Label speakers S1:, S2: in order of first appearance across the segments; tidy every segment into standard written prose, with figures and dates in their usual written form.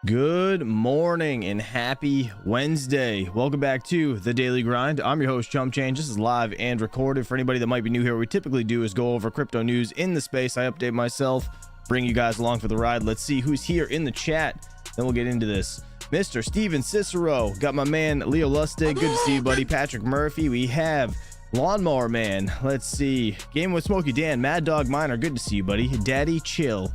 S1: Good morning and happy Wednesday. Welcome back to the Daily Grind. I'm your host, Chump Change. This is live and recorded. For anybody that might be new here, what we typically do is go over crypto news in the space. I update myself, bring you guys along for the ride. Let's see who's here in the chat. Then we'll get into this. Mr. Steven Cicero. Got my man, Leo Lustig. Good to see you, buddy. Patrick Murphy. We have Lawnmower Man. Let's see. Game with Smokey Dan. Mad Dog Miner. Good to see you, buddy. Daddy Chill.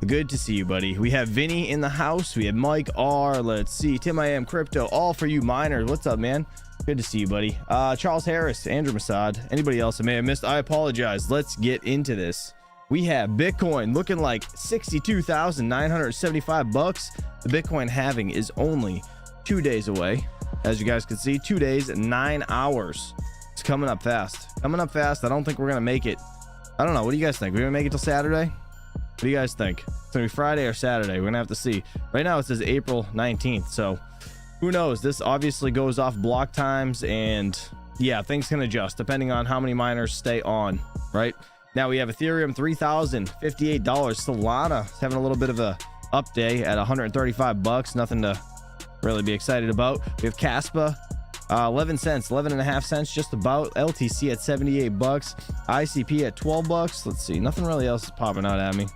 S1: Good to see you, buddy. We have Vinny in the house. We have Mike R. Let's see. Tim I Am Crypto. All for you miners. What's up, man? Good to see you, buddy. Charles Harris, Andrew Masad. Anybody else I may have missed, I apologize. Let's get into this. We have Bitcoin looking like 62,975 bucks. The Bitcoin halving is only 2 days away. As you guys can see, 2 days and 9 hours. It's coming up fast. Coming up fast. I don't think we're going to make it. I don't know. What do you guys think? We're going to make it till Saturday? What do you guys think? It's gonna be Friday or Saturday. We're gonna have to see. Right now it says April 19th, so who knows? This obviously goes off block times, and yeah, things can adjust depending on how many miners stay on. Right now we have Ethereum $3,058. Solana is having a little bit of a up day at 135 bucks. Nothing to really be excited about. We have Caspa 11 cents, 11 and a half cents, just about. LTC at 78 bucks. ICP at 12 bucks. Let's see, nothing really else is popping out at me,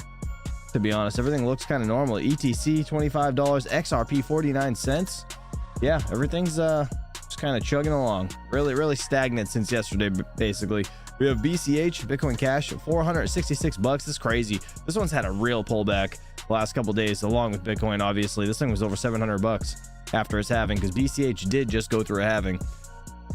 S1: to be honest. Everything looks kind of normal. ETC $25, XRP 49 cents. Yeah, everything's just kind of chugging along. Really stagnant since yesterday, basically. We have BCH, Bitcoin Cash, 466 bucks. This is crazy. This one's had a real pullback the last couple days, along with Bitcoin. Obviously this thing was over 700 bucks after its halving, because BCH did just go through a halving.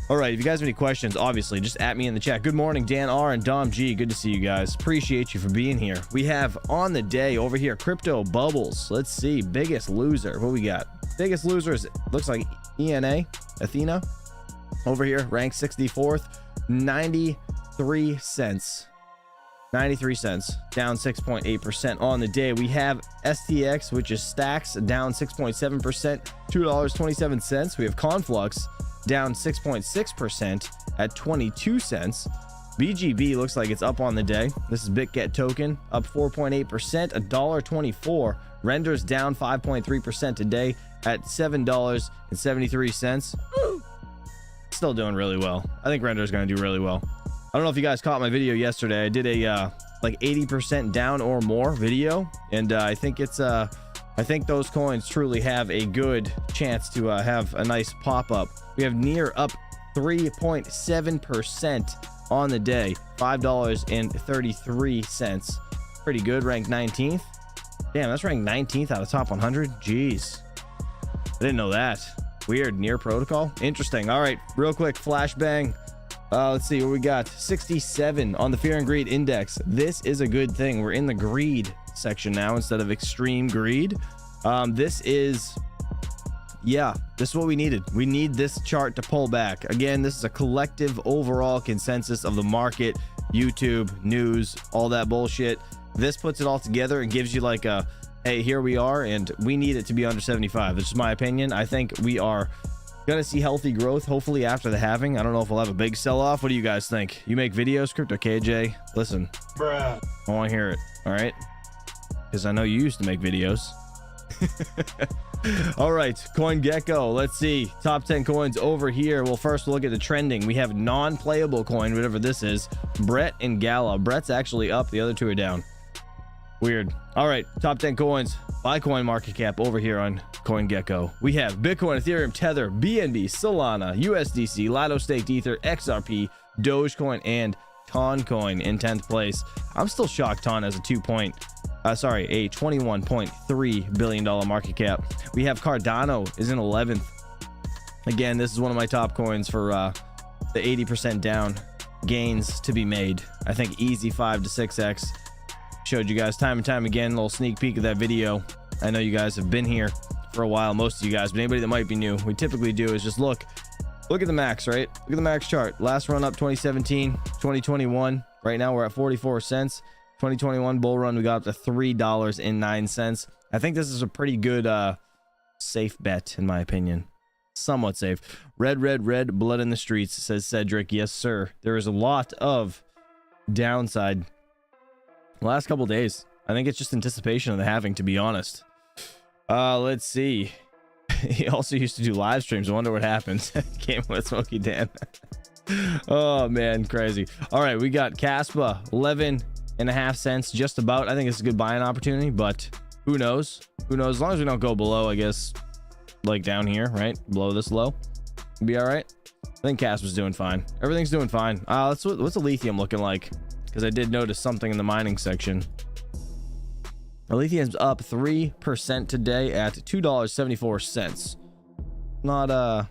S1: All right, if you guys have any questions, obviously just at me in the chat. Good morning, Dan R and Dom G. Good to see you guys. Appreciate you for being here. We have on the day over here crypto bubbles. Let's see, biggest loser. What we got? Biggest loser is, looks like ENA, Athena, over here, ranked 64th, 93 cents. 93 cents, down 6.8% on the day. We have STX, which is Stacks, down 6.7%, $2.27. We have Conflux down 6.6% at 22 cents. BGB looks like it's up on the day. This is BitGet token, up 4.8%, $1.24. Renders down 5.3% today at $7.73. Still doing really well. I think Render is going to do really well. I don't know if you guys caught my video yesterday. I did a like 80% down or more video, and I think it's I think those coins truly have a good chance to have a nice pop up. We have Near up 3.7% on the day, $5.33. Pretty good, ranked 19th. Damn, that's ranked 19th out of top 100. Jeez, I didn't know that. Weird. Near protocol, interesting. All right, real quick flashbang. Let's see what we got. 67 on the Fear and Greed Index. This is a good thing. We're in the greed section now instead of extreme greed. This is what we needed. We need this chart to pull back. Again, this is a collective overall consensus of the market, YouTube, news, all that bullshit. This puts it all together and gives you like a, hey, here we are, and we need it to be under 75. This is my opinion. I think we are gonna see healthy growth hopefully after the halving. I don't know if we'll have a big sell-off. What do you guys think? You make videos, Crypto KJ? Listen, bruh, I want to hear it. All right, because I know you used to make videos. All right, CoinGecko, let's see top 10 coins over here. Well, first we'll look at the trending. We have non-playable coin, whatever this is, Brett and Gala. Brett's actually up, the other two are down. Weird. All right, top 10 coins by coin market cap over here on CoinGecko. We have Bitcoin, Ethereum, Tether, BNB, Solana, USDC, Lado Staked Ether, XRP, Dogecoin, and Toncoin in 10th place. I'm still shocked Ton has a $21.3 billion market cap. We have Cardano is in 11th. Again, this is one of my top coins for the 80% down gains to be made. I think easy 5 to 6x. Showed you guys time and time again, a little sneak peek of that video. I know you guys have been here for a while, most of you guys, but anybody that might be new, we typically do is just look at the max, right? Look at the max chart. Last run up 2017, 2021. Right now we're at 44 cents. 2021 bull run, we got up to $3.09. I think this is a pretty good safe bet in my opinion. Somewhat safe. Red blood in the streets, says Cedric. Yes sir, there is a lot of downside last couple days. I think it's just anticipation of the halving, to be honest. Let's see. He also used to do live streams. I wonder what happens. Came with Smoky Dan. Oh man, crazy. All right, we got Caspa 11.5 cents, just about. I think it's a good buying opportunity, but who knows? Who knows? As long as we don't go below, I guess, like down here, right? Below this low, we'll be all right. I think Caspa's doing fine. Everything's doing fine. What's the lithium looking like? Because I did notice something in the mining section. The lithium's up 3% today at $2.74. Not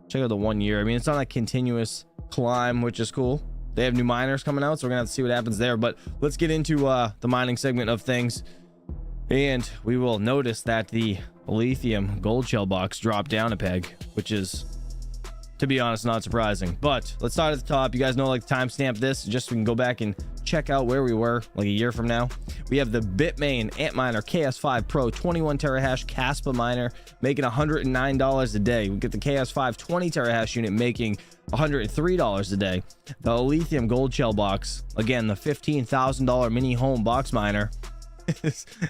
S1: check out the 1 year. I mean, it's on a continuous climb, which is cool. They have new miners coming out, so we're gonna have to see what happens there. But let's get into the mining segment of things, and we will notice that the lithium gold shell box dropped down a peg, which is, to be honest, not surprising. But let's start at the top. You guys know, like, timestamp this just so we can go back and check out where we were like a year from now. We have the Bitmain Antminer KS5 Pro 21 terahash Caspa miner making $109 a day. We get the KS5 20 terahash unit making $103 a day. The lithium gold shell box, again, the $15,000 mini home box miner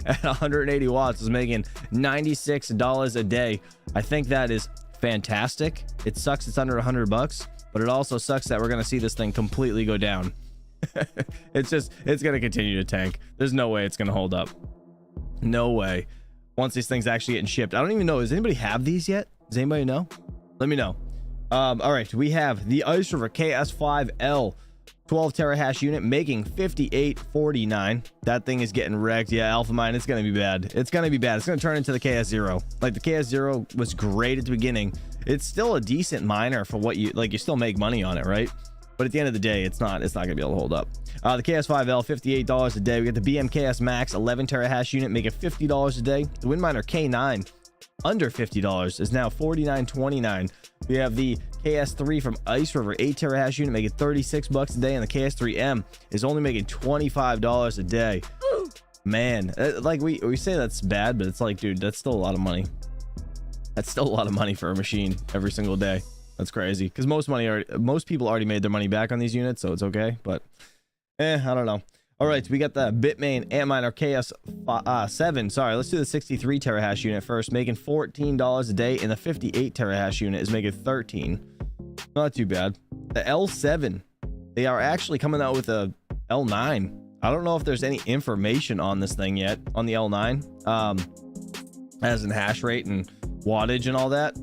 S1: at 180 watts is making $96 a day. I think that is fantastic. It sucks it's under $100, but it also sucks that we're going to see this thing completely go down. It's going to continue to tank. There's no way it's going to hold up. No way. Once these things actually getting shipped. I don't even know. Does anybody have these yet? Does anybody know? Let me know. All right. We have the Ice River KS5L 12 terahash unit making $58.49. That thing is getting wrecked. Yeah, Alpha Mine, it's going to be bad. It's going to be bad. It's going to turn into the KS0. Like, the KS0 was great at the beginning. It's still a decent miner for what you like. You still make money on it, right? But at the end of the day, it's not going to be able to hold up. The KS5L, $58 a day. We got the BMKS Max 11 terahash unit making $50 a day. The Windminer K9 under $50 is now $49.29. We have the KS3 from Ice River 8 terahash unit making $36 a day, and the KS3M is only making $25 a day. Man, like we say that's bad, but it's like, dude, that's still a lot of money. That's still a lot of money for a machine every single day. That's crazy, because most people already made their money back on these units, so it's okay. But I don't know. All right, so we got the Bitmain Antminer KS7. Sorry, let's do the 63 terahash unit first, making $14 a day, and the 58 terahash unit is making $13. Not too bad. The L7, they are actually coming out with a L9. I don't know if there's any information on this thing yet on the L9, as in hash rate and wattage and all that.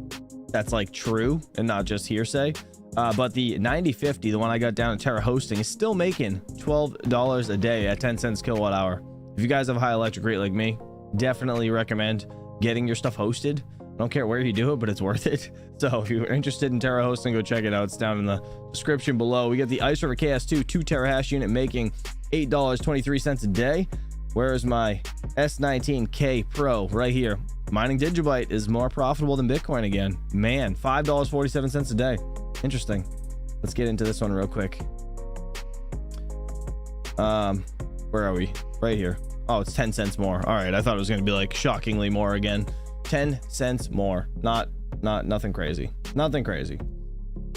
S1: That's like true and not just hearsay. But the 9050, the one I got down at Terra Hosting, is still making $12 a day at 10 cents kilowatt hour. If you guys have a high electric rate like me, definitely recommend getting your stuff hosted. I don't care where you do it, but it's worth it. So if you're interested in Terra Hosting, go check it out. It's down in the description below. We got the Ice River KS2 2 terahash unit making $8.23 a day. Where's my S19K Pro right here? Mining Digibyte is more profitable than Bitcoin again. Man, $5.47 a day. Interesting. Let's get into this one real quick. Where are we? Right here. Oh, it's 10 cents more. All right, I thought it was going to be like shockingly more again. 10 cents more. Nothing crazy. Nothing crazy.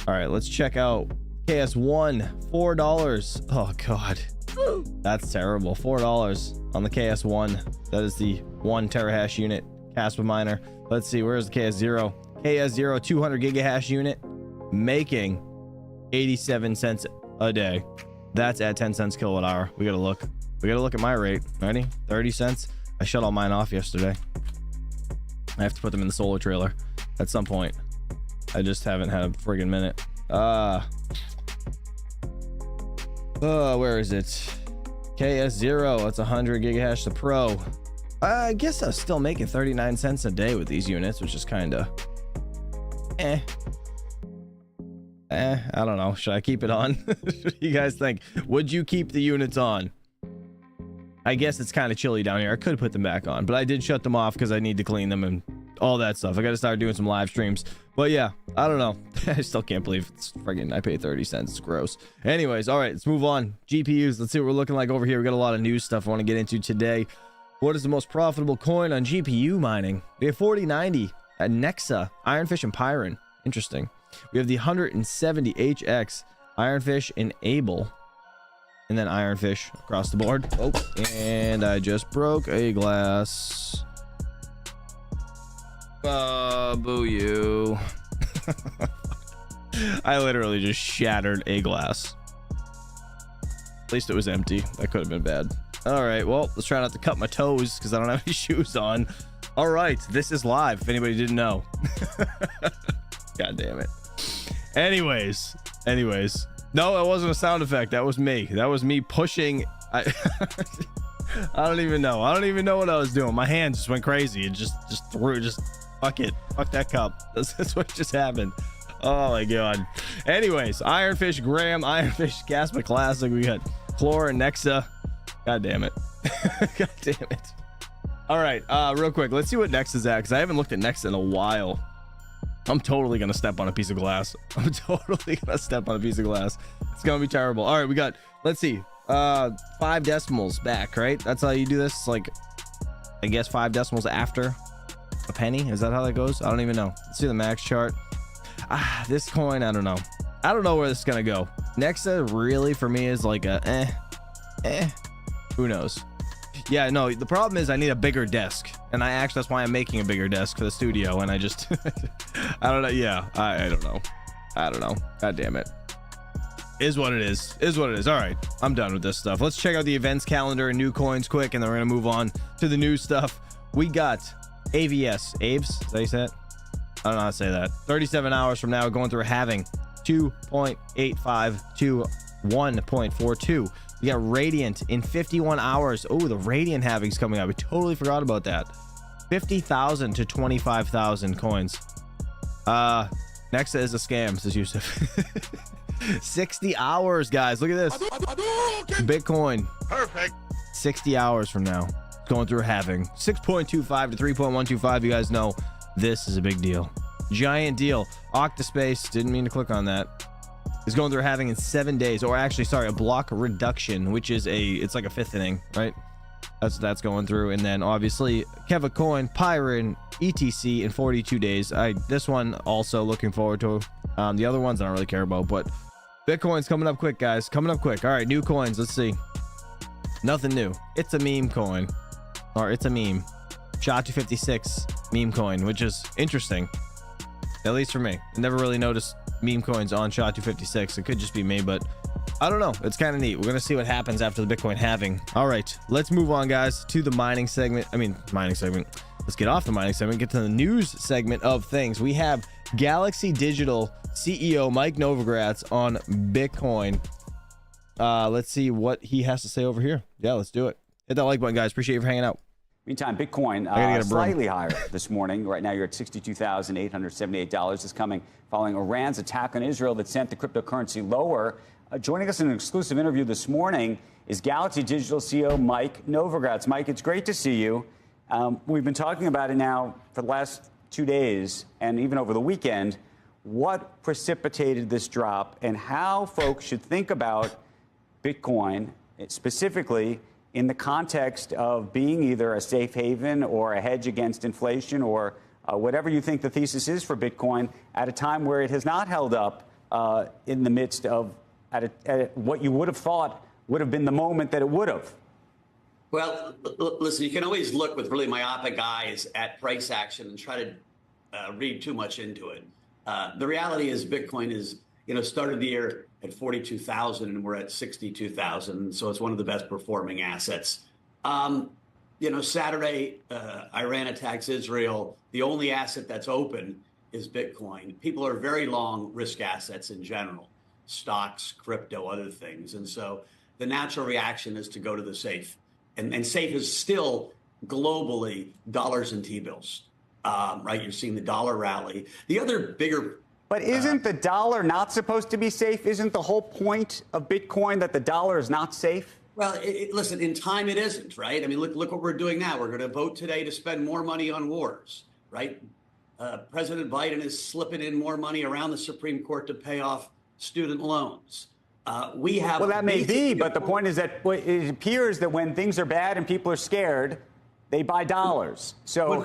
S1: All right, let's check out KS1. $4. Oh god, that's terrible. $4 on the KS1. That is the 1 terahash unit Caspa miner. Let's see, where's the KS0? KS0 200 gigahash unit making 87 cents a day. That's at 10 cents kilowatt hour. We gotta look at my rate. Ready? 30 cents. I shut all mine off yesterday. I have to put them in the solar trailer at some point. I just haven't had a friggin' minute. Where is it? KS0, that's 100 gigahash. The Pro, I guess I was still making 39 cents a day with these units, which is kind of I don't know. Should I keep it on? What do you guys think? Would you keep the units on? I guess it's kind of chilly down here. I could put them back on, but I did shut them off because I need to clean them and all that stuff. I got to start doing some live streams. But yeah, I don't know. I still can't believe it's friggin' I paid 30 cents. It's gross. Anyways, all right, let's move on. GPUs. Let's see what we're looking like over here. We got a lot of news stuff I want to get into today. What is the most profitable coin on GPU mining? We have 4090 at Nexa, Ironfish, and Pyron. Interesting. We have the 170HX, Ironfish, and Able, and then Ironfish across the board. Oh, and I just broke a glass. Boo you. I literally just shattered a glass. At least it was empty. That could have been bad. All right, well, let's try not to cut my toes because I don't have any shoes on. All right, this is live if anybody didn't know. God damn it. Anyways, no, it wasn't a sound effect. That was me pushing. I don't even know what I was doing. My hand just went crazy and just fuck that cup. That's what just happened. Oh my god. Anyways, Ironfish Graham, Ironfish Casper Classic. We got Chlor and Nexa. God damn it. God damn it. All right, real quick, let's see what Nexa's at because I haven't looked at Nexa in a while. I'm totally gonna step on a piece of glass. It's gonna be terrible. All right, we got, let's see, 5 decimals back, right? That's how you do this. Like, I guess 5 decimals after a penny. Is that how that goes? I don't even know. Let's see the max chart. This coin, I don't know where this is gonna go. Nexa really for me is like a who knows. Yeah, no, the problem is I need a bigger desk, and that's why I'm making a bigger desk for the studio, and I just I don't know. Yeah, I don't know. God damn it. Is what it is. All right, I'm done with this stuff. Let's check out the events calendar and new coins quick, and then we're gonna move on to the new stuff. We got AVS, Aves, is that how you say it? I don't know how to say that. 37 hours from now, going through a halving, 2.85 to 1.42. You got Radiant in 51 hours. Oh, the Radiant halving's coming up. We totally forgot about that. 50,000 to 25,000 coins. Nexa is a scam, says Yusuf. 60 hours, guys. Look at this. Bitcoin. Perfect. 60 hours from now, going through a halving. 6.25 to 3.125. You guys know this is a big deal. Giant deal. Octaspace, didn't mean to click on that, is going through halving in 7 days, or actually, sorry, a block reduction, which is it's like a 5th inning, right? That's going through. And then obviously Keva Coin, Pyron, ETC in 42 days. This one also looking forward to. The other ones I don't really care about, but Bitcoin's coming up quick, guys. Coming up quick. All right, new coins. Let's see. Nothing new. It's a meme coin, or it's a meme. SHA-256 meme coin, which is interesting, at least for me. I never really noticed meme coins on SHA-256. It could just be me, but I don't know. It's kind of neat. We're gonna see what happens after the Bitcoin halving. All right, let's move on, guys, to the mining segment. Let's get off the mining segment, get to the news segment of things. We have Galaxy Digital CEO Mike Novogratz on Bitcoin. Let's see what he has to say over here. Yeah, let's do it. Hit that like button, guys. Appreciate you for hanging out.
S2: Meantime, Bitcoin slightly higher this morning. Right now, you're at $62,878. This is coming following Iran's attack on Israel that sent the cryptocurrency lower. Joining us in an exclusive interview this morning is Galaxy Digital CEO Mike Novogratz. Mike, it's great to see you. We've been talking about it now for the last 2 days and even over the weekend. What precipitated this drop and how folks should think about Bitcoin specifically in the context of being either a safe haven or a hedge against inflation or whatever you think the thesis is for Bitcoin at a time where it has not held up in the midst of at what you would have thought would have been the moment that it would have?
S3: Well, listen, you can always look with really myopic eyes at price action and try to read too much into it. The reality is Bitcoin is, started the year at 42,000 and we're at 62,000. So it's one of the best performing assets. Saturday, Iran attacks Israel. The only asset that's open is Bitcoin. People are very long risk assets in general, stocks, crypto, other things. And so the natural reaction is to go to the safe. And safe is still globally dollars and T-bills, right? You're seeing the dollar rally. The other bigger...
S2: But isn't the dollar not supposed to be safe? Isn't the whole point of Bitcoin that the dollar is not safe?
S3: Well, listen, in time it isn't, right? I mean, look what we're doing now. We're going to vote today to spend more money on wars, right? President Biden is slipping in more money around the Supreme Court to pay off student loans. We have...
S2: Well, that may be, but the point is that it appears that when things are bad and people are scared, they buy dollars. So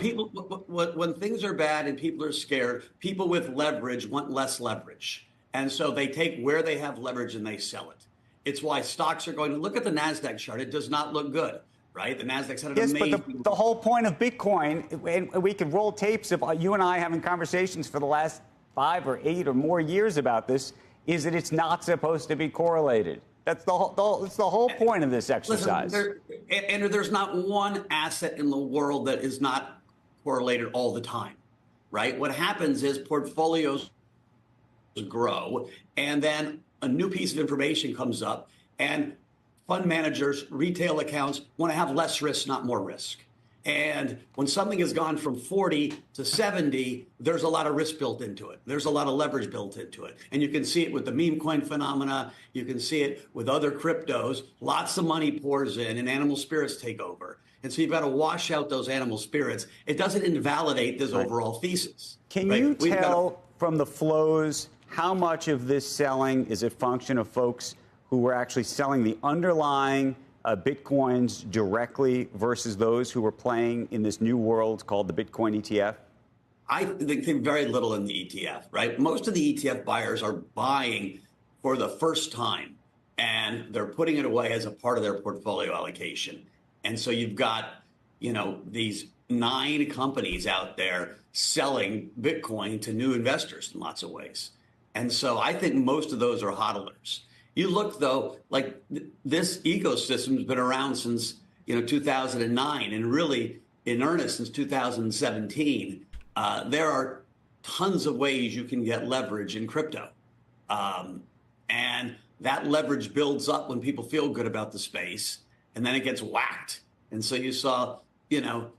S3: when things are bad and people are scared, people with leverage want less leverage. And so they take where they have leverage and they sell it. It's why stocks are going to look at the NASDAQ chart. It does not look good. right? The Nasdaq's had an
S2: yes,
S3: amazing.
S2: But the whole point of Bitcoin, and we could roll tapes of you and I having conversations for the last 5 or 8 or more years about this, is that it's not supposed to be correlated. That's the whole point of this exercise.
S3: Listen, Andrew, there's not one asset in the world that is not correlated all the time, right? What happens is portfolios grow, and then a new piece of information comes up, and fund managers, retail accounts want to have less risk, not more risk. And when something has gone from 40 to 70, there's a lot of risk built into it. There's a lot of leverage built into it. And you can see it with the meme coin phenomena. You can see it with other cryptos. Lots of money pours in and animal spirits take over. And so you've got to wash out those animal spirits. It doesn't invalidate this overall thesis.
S2: Can you tell from the flows how much of this selling is a function of folks who were actually selling the underlying Bitcoins directly versus those who were playing in this new world called the Bitcoin ETF?
S3: I think very little in the ETF, right? Most of the ETF buyers are buying for the first time, and they're putting it away as a part of their portfolio allocation. And so you've got, these 9 companies out there selling Bitcoin to new investors in lots of ways. And so I think most of those are hodlers. You look, though, like this ecosystem has been around since 2009, and really in earnest since 2017. There are tons of ways you can get leverage in crypto, and that leverage builds up when people feel good about the space, and then it gets whacked. And so you saw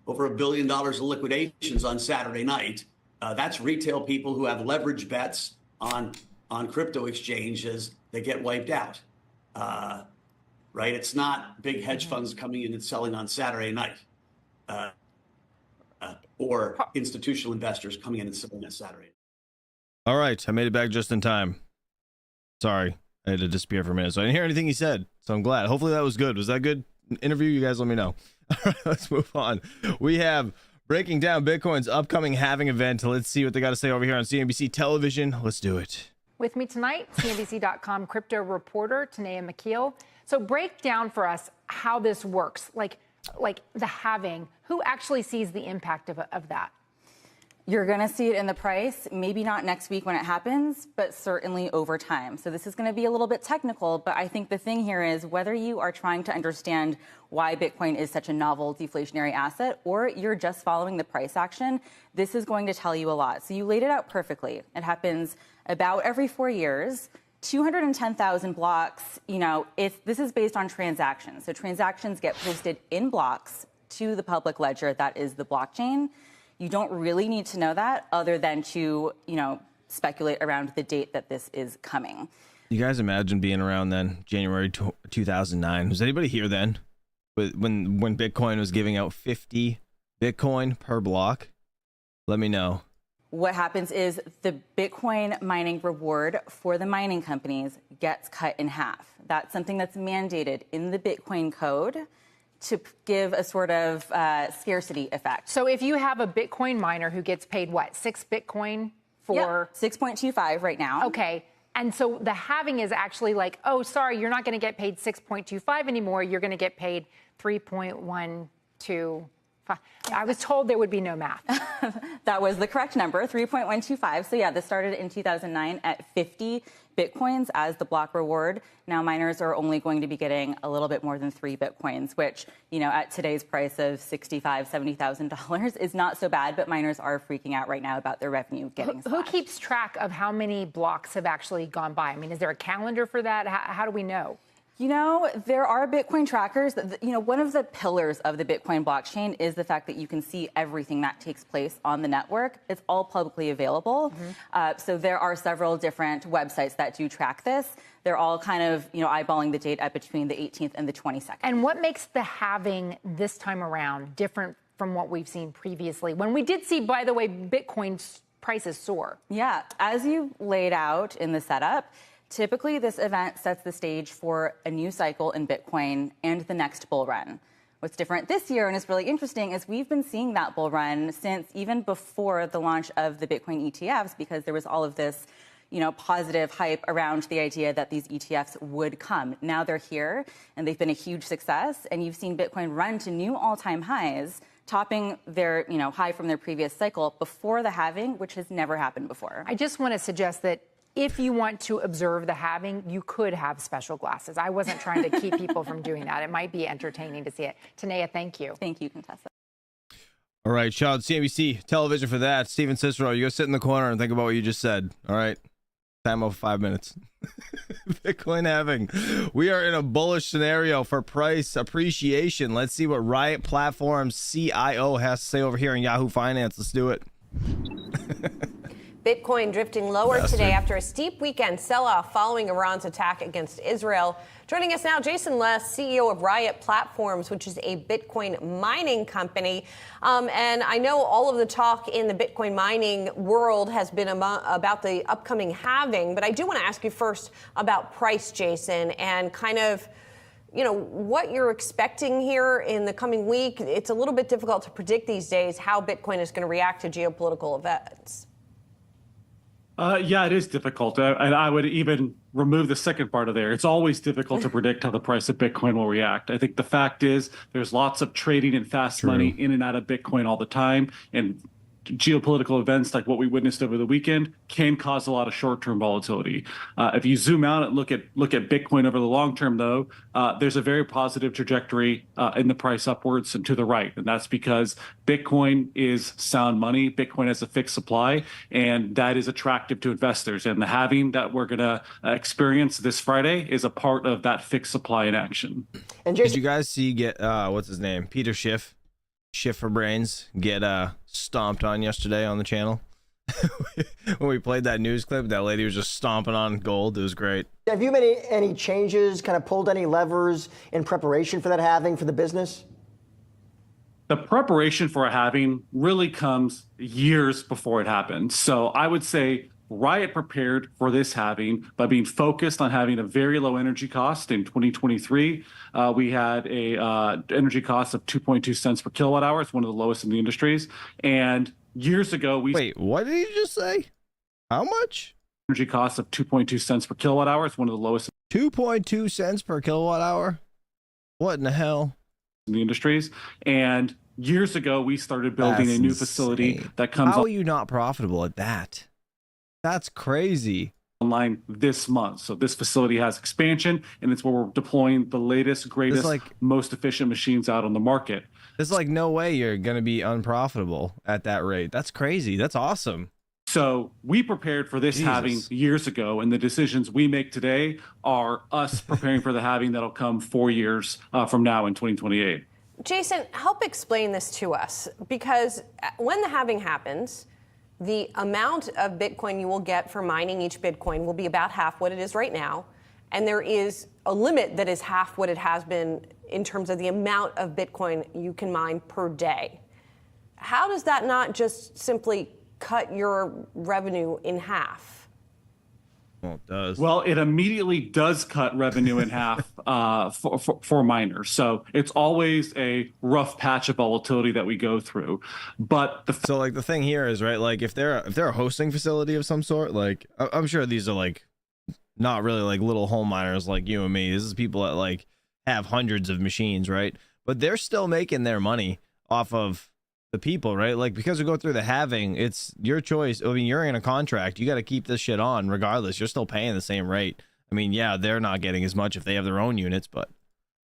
S3: over $1 billion of liquidations on Saturday night. That's retail people who have leverage bets on crypto exchanges that get wiped out, right? It's not big hedge funds coming in and selling on Saturday night, or institutional investors coming in and selling on Saturday.
S1: All right, I made it back just in time. Sorry, I had to disappear for a minute, so I didn't hear anything he said, so I'm glad. Hopefully that was good. Was that a good interview? You guys let me know. All right, let's move on. We have breaking down Bitcoin's upcoming halving event. Let's see what they got to say over here on CNBC television. Let's do it.
S4: With me tonight, CNBC.com crypto reporter Tanea McKeel. So break down for us how this works, like the halving. Who actually sees the impact of that?
S5: You're going to see it in the price, maybe not next week when it happens, but certainly over time. So this is going to be a little bit technical, but I think the thing here is whether you are trying to understand why Bitcoin is such a novel deflationary asset or you're just following the price action, this is going to tell you a lot. So you laid it out perfectly. It happens about every 4 years. 210,000 blocks, this is based on transactions. So transactions get posted in blocks to the public ledger, that is the blockchain. You don't really need to know that other than to, speculate around the date that this is coming.
S1: You guys imagine being around then, January 2009. Was anybody here then? When Bitcoin was giving out 50 Bitcoin per block? Let me know.
S5: What happens is the Bitcoin mining reward for the mining companies gets cut in half. That's something that's mandated in the Bitcoin code to give a sort of scarcity effect.
S4: So if you have a Bitcoin miner who gets paid, 6 Bitcoin for?
S5: Yep, 6.25 right now.
S4: Okay. And so the halving is actually like, oh, sorry, you're not going to get paid 6.25 anymore. You're going to get paid 3.125. I was told there would be no math.
S5: That was the correct number, 3.125. So yeah, this started in 2009 at 50 Bitcoins as the block reward. Now miners are only going to be getting a little bit more than 3 Bitcoins, which, at today's price of $65,000, $70,000 is not so bad, but miners are freaking out right now about their revenue getting slashed.
S4: Who keeps track of how many blocks have actually gone by? I mean, is there a calendar for that? How do we know?
S5: There are Bitcoin trackers. One of the pillars of the Bitcoin blockchain is the fact that you can see everything that takes place on the network. It's all publicly available. So there are several different websites that do track this. They're all kind of, eyeballing the date at between the 18th and the 22nd.
S4: And what makes the halving this time around different from what we've seen previously? When we did see, by the way, Bitcoin's prices soar.
S5: Yeah, as you laid out in the setup, typically, this event sets the stage for a new cycle in Bitcoin and the next bull run. What's different this year, and is really interesting, is we've been seeing that bull run since even before the launch of the Bitcoin ETFs, because there was all of this, positive hype around the idea that these ETFs would come. Now they're here, and they've been a huge success. And you've seen Bitcoin run to new all-time highs, topping their high from their previous cycle before the halving, which has never happened before.
S4: I just want to suggest that if you want to observe the halving, you could have special glasses. I wasn't trying to keep people from doing that. It might be entertaining to see it. Tanea, thank you.
S5: Thank you, Contessa.
S1: All right, shout out CNBC television for that. Steven Cicero, you go sit in the corner and think about what you just said. All right, time over 5 minutes. Bitcoin halving. We are in a bullish scenario for price appreciation. Let's see what Riot Platforms CIO has to say over here in Yahoo Finance. Let's do it.
S6: Bitcoin drifting lower today after a steep weekend sell-off following Iran's attack against Israel. Joining us now, Jason Les, CEO of Riot Platforms, which is a Bitcoin mining company. And I know all of the talk in the Bitcoin mining world has been about the upcoming halving, but I do want to ask you first about price, Jason, and kind of what you're expecting here in the coming week. It's a little bit difficult to predict these days how Bitcoin is going to react to geopolitical events.
S7: Yeah, it is difficult. And I would even remove the second part of there. It's always difficult to predict how the price of Bitcoin will react. I think the fact is there's lots of trading and fast money in and out of Bitcoin all the time. And geopolitical events like what we witnessed over the weekend can cause a lot of short-term volatility. If you zoom out and look at Bitcoin over the long term, though, there's a very positive trajectory in the price upwards and to the right, and that's because Bitcoin is sound money. Bitcoin has a fixed supply, and that is attractive to investors. And the halving that we're going to experience this Friday is a part of that fixed supply in action.
S1: And did you guys see what's his name, Peter Schiff for Brains, get stomped on yesterday on the channel? When we played that news clip, that lady was just stomping on gold. It was great.
S8: Have you made any changes, kind of pulled any levers in preparation for that halving for the business?
S7: The preparation for a halving really comes years before it happens. So I would say Riot prepared for this halving by being focused on having a very low energy cost. In 2023, we had a energy cost of 2.2 cents per kilowatt hour. It's one of the lowest in the industries. And years ago,
S1: Wait, what did he just say? How much?
S7: Energy cost of 2.2 cents per kilowatt hour. It's one of the lowest.
S1: 2.2 cents per kilowatt hour? What in the hell?
S7: In the industries. And years ago, we started building a new facility that comes.
S1: How are you not profitable at that? That's crazy.
S7: Online this month. So this facility has expansion, and it's where we're deploying the latest, greatest, most efficient machines out on the market.
S1: There's like no way you're going to be unprofitable at that rate. That's crazy. That's awesome.
S7: So we prepared for this halving years ago, and the decisions we make today are us preparing for the halving that'll come 4 years from now in 2028.
S6: Jason, help explain this to us, because when the halving happens, the amount of Bitcoin you will get for mining each Bitcoin will be about half what it is right now. And there is a limit that is half what it has been in terms of the amount of Bitcoin you can mine per day. How does that not just simply cut your revenue in half?
S1: Well, it does.
S7: Well, it immediately does cut revenue in half for miners. So it's always a rough patch of volatility that we go through. But
S1: so like the thing here is, right, like if they're a hosting facility of some sort, like I'm sure these are like not really like little home miners like you and me. This is people that like have hundreds of machines, right? But they're still making their money off of the people, right? Like, because we go through the halving, it's your choice. I mean, you're in a contract, you got to keep this shit on regardless. You're still paying the same rate. I mean, yeah, they're not getting as much if they have their own units, but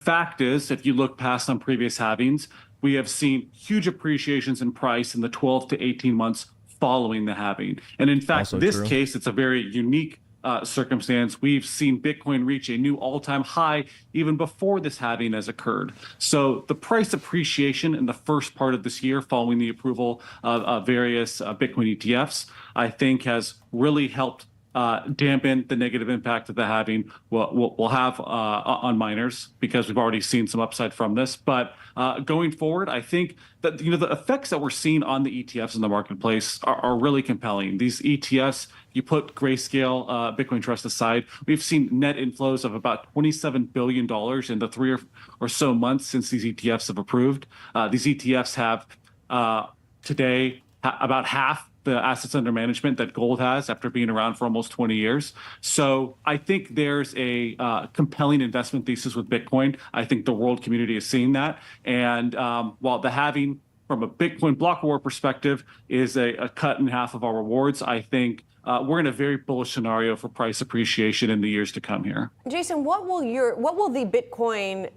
S7: fact is, if you look past on previous halvings, we have seen huge appreciations in price in the 12 to 18 months following the halving. And in fact, in this case, it's a very unique circumstance. We've seen Bitcoin reach a new all-time high even before this halving has occurred. So the price appreciation in the first part of this year following the approval of various Bitcoin ETFs, I think has really helped dampen the negative impact that the halving will have on miners, because we've already seen some upside from this. But going forward, I think that the effects that we're seeing on the ETFs in the marketplace are really compelling. These ETFs, you put Grayscale Bitcoin Trust aside, we've seen net inflows of about $27 billion in the 3 or so months since these ETFs have approved. These ETFs have today about half the assets under management that gold has after being around for almost 20 years. So I think there's a compelling investment thesis with Bitcoin. I think the world community is seeing that. And while the halving from a Bitcoin block reward perspective is a cut in half of our rewards, I think we're in a very bullish scenario for price appreciation in the years to come here.
S6: Jason, what will the Bitcoin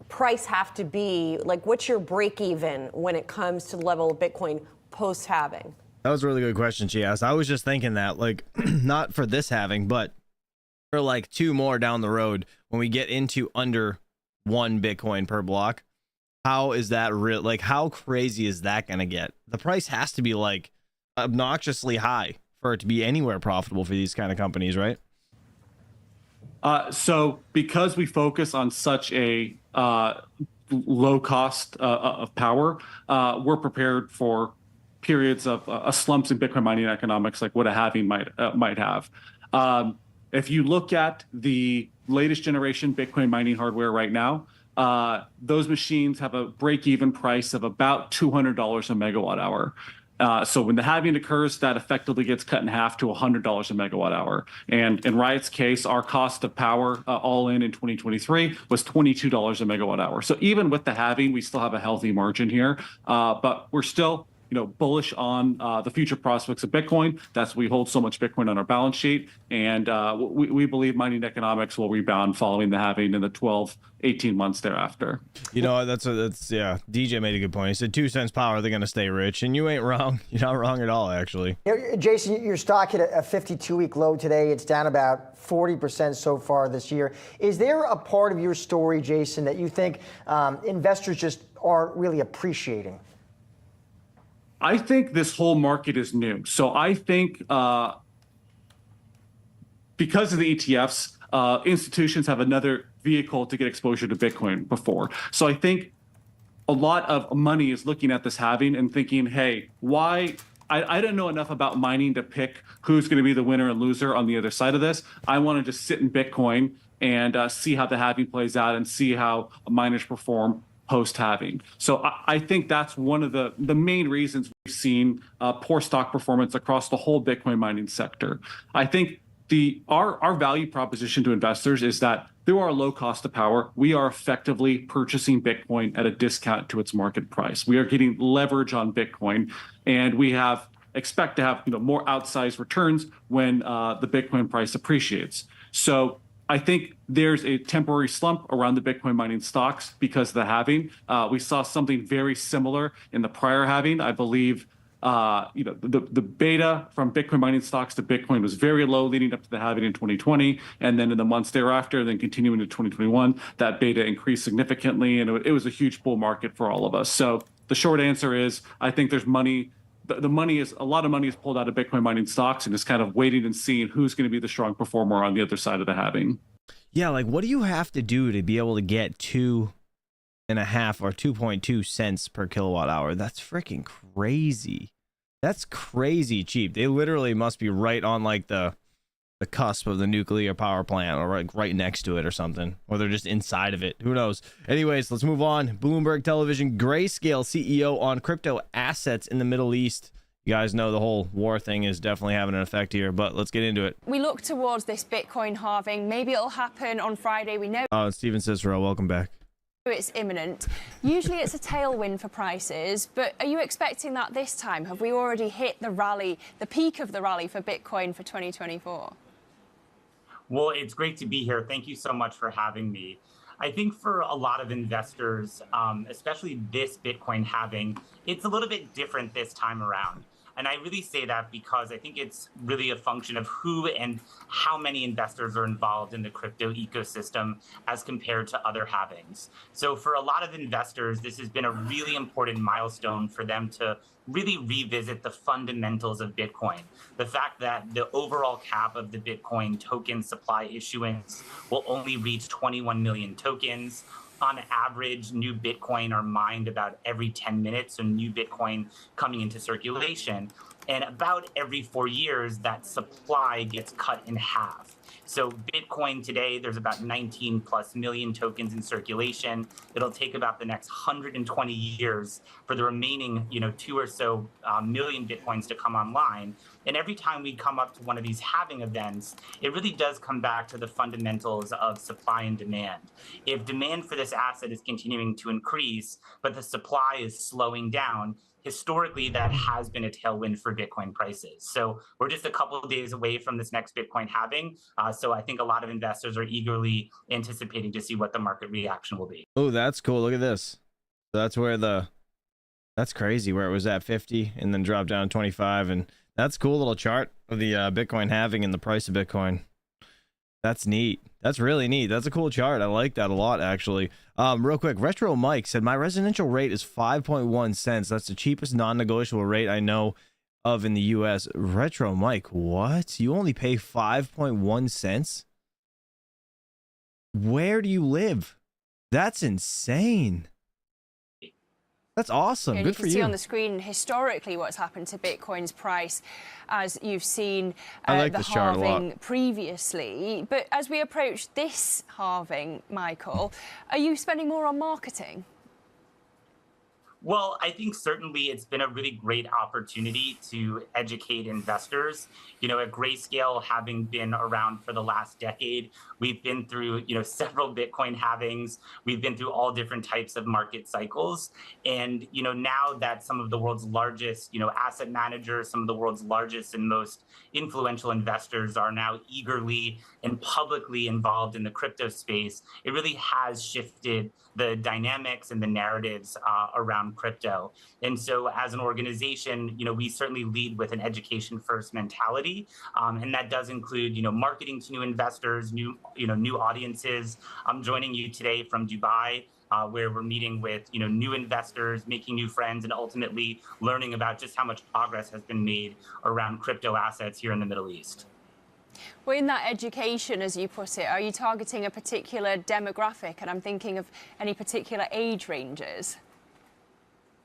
S6: price have to be? Like, what's your break even when it comes to the level of Bitcoin post halving?
S1: That was a really good question she asked. I was just thinking that, like, not for this halving, but for like 2 more down the road when we get into under 1 Bitcoin per block. How is that real? Like, how crazy is that going to get? The price has to be like obnoxiously high for it to be anywhere profitable for these kind of companies, right?
S7: So because we focus on such a low cost of power, we're prepared for periods of slumps in Bitcoin mining economics, like what a halving might have. If you look at the latest generation Bitcoin mining hardware right now, those machines have a break-even price of about $200 a megawatt hour. So when the halving occurs, that effectively gets cut in half to $100 a megawatt hour. And in Riot's case, our cost of power all in 2023 was $22 a megawatt hour. So even with the halving, we still have a healthy margin here, but we're still bullish on the future prospects of Bitcoin. That's we hold so much Bitcoin on our balance sheet, and we believe mining economics will rebound following the halving in the 12-18 months thereafter.
S1: That's yeah. DJ made a good point. He said 2 cents power, they're gonna stay rich, and you ain't wrong. You're not wrong at all, actually.
S8: Jason, your stock hit a 52-week low today. It's down about 40% so far this year. Is there a part of your story, Jason, that you think investors just aren't really appreciating?
S7: I think this whole market is new. So I think because of the ETFs, institutions have another vehicle to get exposure to Bitcoin before. So I think a lot of money is looking at this halving and thinking, hey, why? I don't know enough about mining to pick who's going to be the winner and loser on the other side of this. I want to just sit in Bitcoin and see how the halving plays out and see how miners perform post-halving. So I think that's one of the main reasons we've seen poor stock performance across the whole Bitcoin mining sector. I think our value proposition to investors is that through our low cost of power, we are effectively purchasing Bitcoin at a discount to its market price. We are getting leverage on Bitcoin, and we expect to have more outsized returns when the Bitcoin price appreciates. So I think there's a temporary slump around the Bitcoin mining stocks because of the halving. We saw something very similar in the prior halving. I believe the beta from Bitcoin mining stocks to Bitcoin was very low leading up to the halving in 2020. And then in the months thereafter, then continuing to 2021, that beta increased significantly. And it was a huge bull market for all of us. So the short answer is I think there's money. The money is a lot of money is pulled out of Bitcoin mining stocks and is kind of waiting and seeing who's going to be the strong performer on the other side of the halving.
S1: Yeah, like what do you have to do to be able to get 2.5 or 2.2 cents per kilowatt hour? That's freaking crazy. That's crazy cheap. They literally must be right on like the cusp of the nuclear power plant, or right next to it or something, or they're just inside of it. Who knows? Anyways, let's move on. Bloomberg Television, Grayscale CEO on crypto assets in the Middle East. You guys know the whole war thing is definitely having an effect here, but let's get into it.
S9: We look towards this Bitcoin halving. Maybe it'll happen on Friday. We know.
S1: Oh, Steven Cicero, welcome back.
S9: It's imminent. Usually it's a tailwind for prices, but are you expecting that this time? Have we already hit the rally, the peak of the rally for Bitcoin for 2024?
S10: Well, it's great to be here. Thank you so much for having me. I think for a lot of investors, especially this Bitcoin halving, it's a little bit different this time around. And I really say that because I think it's really a function of who and how many investors are involved in the crypto ecosystem as compared to other halvings. So for a lot of investors, this has been a really important milestone for them to really revisit the fundamentals of Bitcoin. The fact that the overall cap of the Bitcoin token supply issuance will only reach 21 million tokens. On average, new Bitcoin are mined about every 10 minutes, so new Bitcoin coming into circulation. And about every 4 years, that supply gets cut in half. So Bitcoin today, there's about 19 plus million tokens in circulation. It'll take about the next 120 years for the remaining, 2 or so million Bitcoins to come online. And every time we come up to one of these halving events, it really does come back to the fundamentals of supply and demand. If demand for this asset is continuing to increase, but the supply is slowing down, historically, that has been a tailwind for Bitcoin prices. So we're just a couple of days away from this next Bitcoin halving. So I think a lot of investors are eagerly anticipating to see what the market reaction will be.
S1: Oh, that's cool. Look at this. That's where that's crazy, where it was at 50 and then dropped down to 25. And that's a cool little chart of the Bitcoin halving and the price of Bitcoin. That's neat. That's really neat. That's a cool chart. I like that a lot, actually. Real quick, Retro Mike said, my residential rate is 5.1 cents. That's the cheapest non-negotiable rate I know of in the U.S. Retro Mike, what? You only pay 5.1 cents? Where do you live? That's insane. That's awesome.
S9: And
S1: good
S9: you
S1: for
S9: can
S1: you.
S9: see on the screen historically what's happened to Bitcoin's price, as you've seen
S1: I like
S9: the
S1: this chart a lot.
S9: halving previously. But as we approach this halving, Michael, are you spending more on marketing?
S10: Well, I think certainly it's been a really great opportunity to educate investors. At Grayscale, having been around for the last decade, we've been through, several Bitcoin halvings. We've been through all different types of market cycles. And, now that some of the world's largest, asset managers, some of the world's largest and most influential investors are now eagerly and publicly involved in the crypto space, it really has shifted the dynamics and the narratives around crypto. And so as an organization, we certainly lead with an education first mentality. And that does include, marketing to new investors, new audiences. I'm joining you today from Dubai, where we're meeting with, new investors, making new friends, and ultimately learning about just how much progress has been made around crypto assets here in the Middle East.
S9: Well, in that education, as you put it, are you targeting a particular demographic? And I'm thinking of any particular age ranges.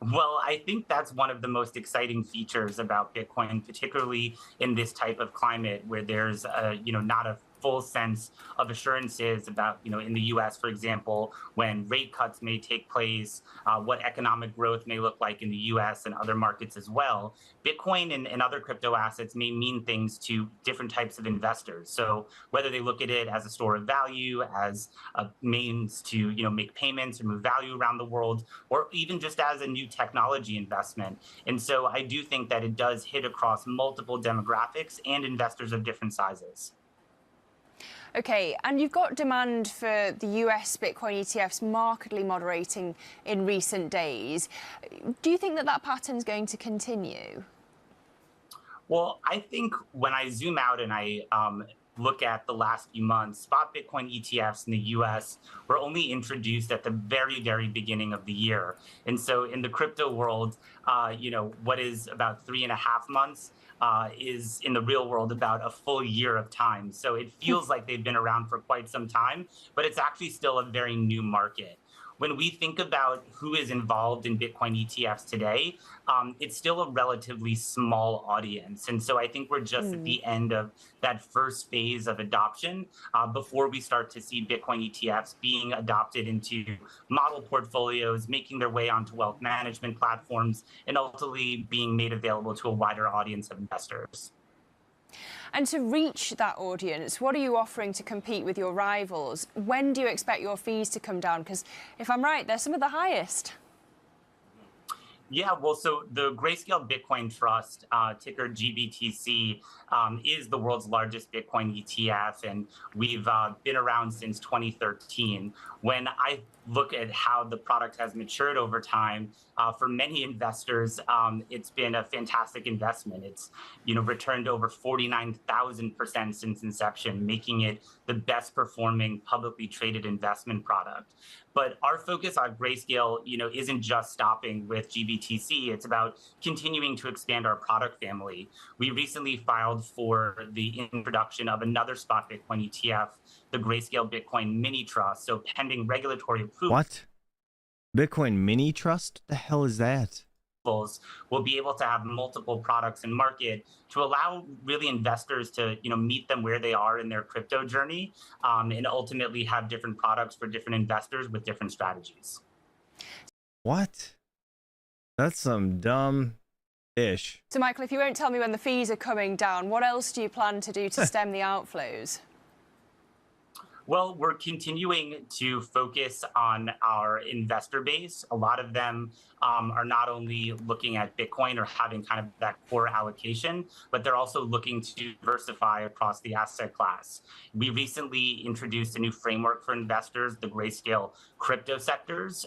S10: Well, I think that's one of the most exciting features about Bitcoin, particularly in this type of climate where there's, not a full sense of assurances about, in the US, for example, when rate cuts may take place, what economic growth may look like in the US and other markets as well. Bitcoin and other crypto assets may mean things to different types of investors. So whether they look at it as a store of value, as a means to, make payments or move value around the world, or even just as a new technology investment. And so I do think that it does hit across multiple demographics and investors of different sizes.
S9: Okay, and you've got demand for the US Bitcoin ETFs markedly moderating in recent days. Do you think that pattern's going to continue?
S10: Well, I think when I zoom out and I look at the last few months, spot Bitcoin ETFs in the US were only introduced at the very, very beginning of the year. And so in the crypto world, what is about 3.5 months is in the real world about a full year of time. So it feels like they've been around for quite some time, but it's actually still a very new market. When we think about who is involved in Bitcoin ETFs today, it's still a relatively small audience. And so I think we're just at the end of that first phase of adoption before we start to see Bitcoin ETFs being adopted into model portfolios, making their way onto wealth management platforms, and ultimately being made available to a wider audience of investors.
S9: And to reach that audience, what are you offering to compete with your rivals? When do you expect your fees to come down? Because if I'm right, they're some of the highest.
S10: Yeah, well, so the Grayscale Bitcoin Trust, ticker GBTC, is the world's largest Bitcoin ETF, and we've been around since 2013. When I look at how the product has matured over time, for many investors, it's been a fantastic investment. It's returned over 49,000% since inception, making it the best performing publicly traded investment product. But our focus on Grayscale, isn't just stopping with GBTC. It's about continuing to expand our product family. We recently filed for the introduction of another spot Bitcoin ETF, the Grayscale Bitcoin Mini Trust. So pending regulatory approval.
S1: What? Bitcoin Mini Trust? The hell is that?
S10: vehicles, we'll be able to have multiple products in market to allow really investors to, meet them where they are in their crypto journey, and ultimately have different products for different investors with different strategies.
S1: What? That's some dumb-ish.
S9: So, Michael, if you won't tell me when the fees are coming down, what else do you plan to do to stem the outflows?
S10: Well, we're continuing to focus on our investor base. A lot of them are not only looking at Bitcoin or having kind of that core allocation, but they're also looking to diversify across the asset class. We recently introduced a new framework for investors, the grayscale crypto sectors,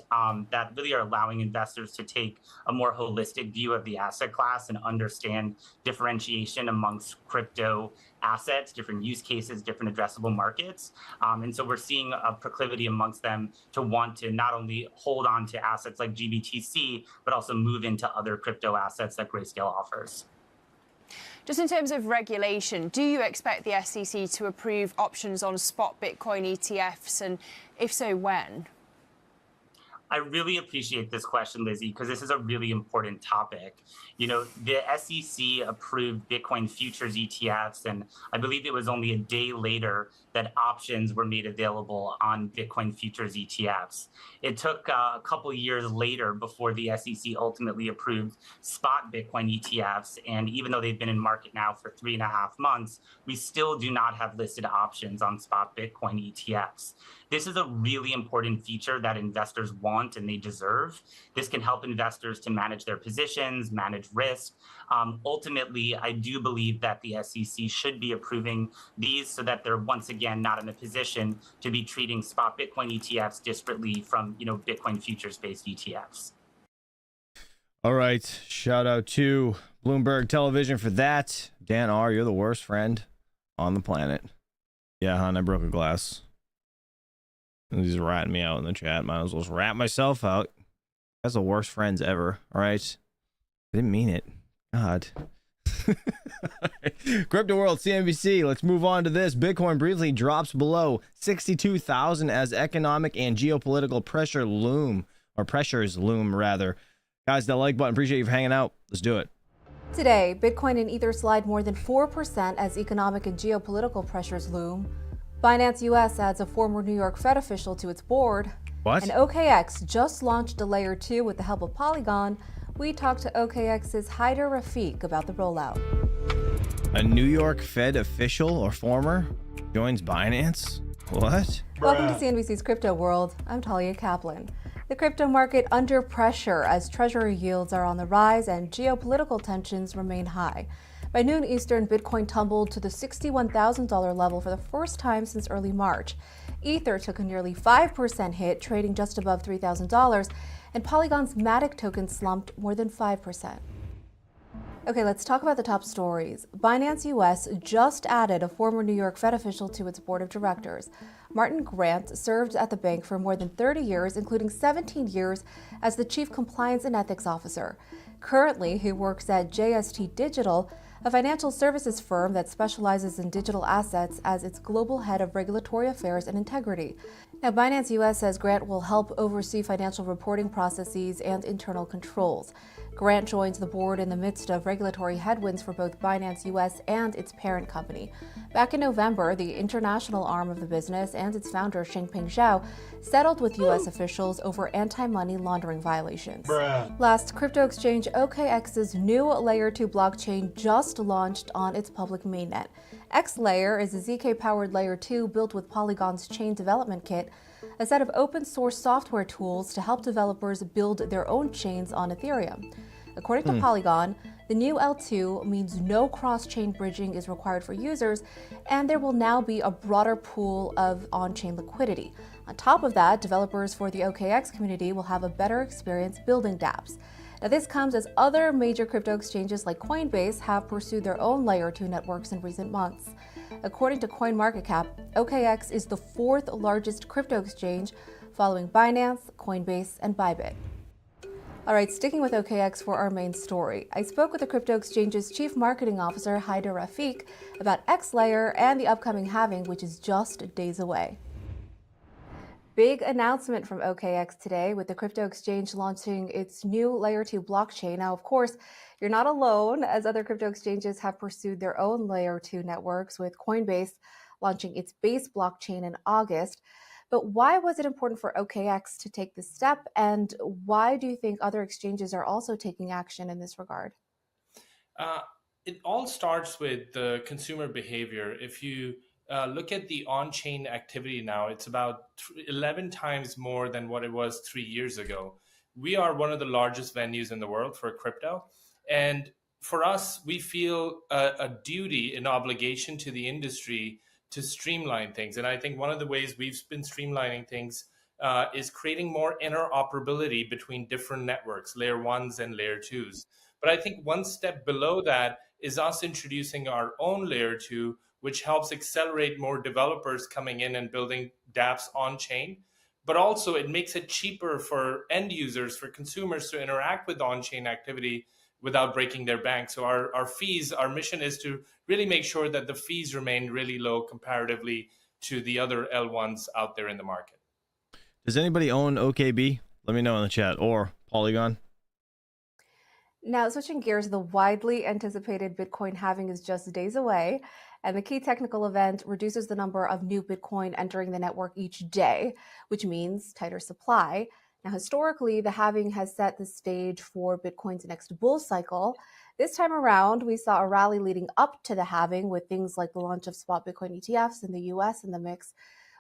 S10: that really are allowing investors to take a more holistic view of the asset class and understand differentiation amongst crypto assets, different use cases, different addressable markets. And so we're seeing a proclivity amongst them to want to not only hold on to assets like GBTC, but also move into other crypto assets that Grayscale offers.
S9: Just in terms of regulation, do you expect the SEC to approve options on spot Bitcoin ETFs? And if so, when?
S10: I really appreciate this question, Lizzie, because this is a really important topic. The SEC approved Bitcoin futures ETFs, and I believe it was only a day later that options were made available on Bitcoin futures ETFs. It took a couple years later before the SEC ultimately approved spot Bitcoin ETFs, and even though they've been in market now for 3.5 months, we still do not have listed options on spot Bitcoin ETFs. This is a really important feature that investors want and they deserve. This can help investors to manage their positions, manage risk. Ultimately, I do believe that the SEC should be approving these so that they're once again not in a position to be treating spot Bitcoin ETFs disparately from Bitcoin futures-based ETFs.
S1: All right, shout out to Bloomberg Television for that. Dan R., you're the worst friend on the planet. Yeah, hon, I broke a glass. He's ratting me out in the chat. Might as well just rat myself out. That's the worst friends ever. All right. I didn't mean it. God. Crypto World, CNBC. Let's move on to this. Bitcoin briefly drops below 62,000 as economic and geopolitical pressures loom. Guys, that like button. Appreciate you for hanging out. Let's do it.
S11: Today, Bitcoin and Ether slide more than 4% as economic and geopolitical pressures loom. Binance US adds a former New York Fed official to its board.
S1: What?
S11: And OKX just launched a layer 2 with the help of Polygon. We talked to OKX's Haider Rafiq about the rollout.
S1: A New York Fed official or former joins Binance? What?
S11: Welcome to CNBC's Crypto World. I'm Talia Kaplan. The crypto market under pressure as treasury yields are on the rise and geopolitical tensions remain high. By noon Eastern, Bitcoin tumbled to the $61,000 level for the first time since early March. Ether took a nearly 5% hit, trading just above $3,000, and Polygon's Matic token slumped more than 5%. Okay, let's talk about the top stories. Binance US just added a former New York Fed official to its board of directors. Martin Grant served at the bank for more than 30 years, including 17 years as the chief compliance and ethics officer. Currently, he works at JST Digital, a financial services firm that specializes in digital assets, as its global head of regulatory affairs and integrity. Now, Binance US says Grant will help oversee financial reporting processes and internal controls. Grant joins the board in the midst of regulatory headwinds for both Binance US and its parent company. Back in November, the international arm of the business and its founder, Changpeng Zhao, settled with US officials over anti-money laundering violations. Last, crypto exchange OKX's new Layer 2 blockchain just launched on its public mainnet. XLayer is a ZK-powered Layer 2 built with Polygon's Chain Development Kit, a set of open-source software tools to help developers build their own chains on Ethereum. According to Polygon, the new L2 means no cross-chain bridging is required for users, and there will now be a broader pool of on-chain liquidity. On top of that, developers for the OKX community will have a better experience building dApps. Now, this comes as other major crypto exchanges like Coinbase have pursued their own Layer 2 networks in recent months. According to CoinMarketCap, OKX is the fourth largest crypto exchange, following Binance, Coinbase, and Bybit. All right, sticking with OKX for our main story, I spoke with the crypto exchange's chief marketing officer, Haider Rafiq, about XLayer and the upcoming halving, which is just days away. Big announcement from OKX today with the crypto exchange launching its new Layer 2 blockchain. Now, of course, you're not alone, as other crypto exchanges have pursued their own Layer 2 networks, with Coinbase launching its base blockchain in August. But why was it important for OKX to take this step, and why do you think other exchanges are also taking action in this regard?
S12: It all starts with the consumer behavior. If you look at the on-chain activity now, it's about 11 times more than what it was 3 years ago. We are one of the largest venues in the world for crypto. And for us, we feel a duty, an obligation to the industry to streamline things. And I think one of the ways we've been streamlining things is creating more interoperability between different networks, layer 1s and layer 2s. But I think one step below that is us introducing our own layer 2, which helps accelerate more developers coming in and building dApps on chain. But also it makes it cheaper for end users, for consumers to interact with on-chain activity without breaking their bank. So our fees, our mission is to really make sure that the fees remain really low comparatively to the other L1s out there in the market.
S1: Does anybody own OKB? Let me know in the chat, or Polygon.
S11: Now, switching gears, the widely anticipated Bitcoin halving is just days away, and the key technical event reduces the number of new Bitcoin entering the network each day, which means tighter supply. Now, historically, the halving has set the stage for Bitcoin's next bull cycle. This time around, we saw a rally leading up to the halving with things like the launch of spot Bitcoin ETFs in the US in the mix.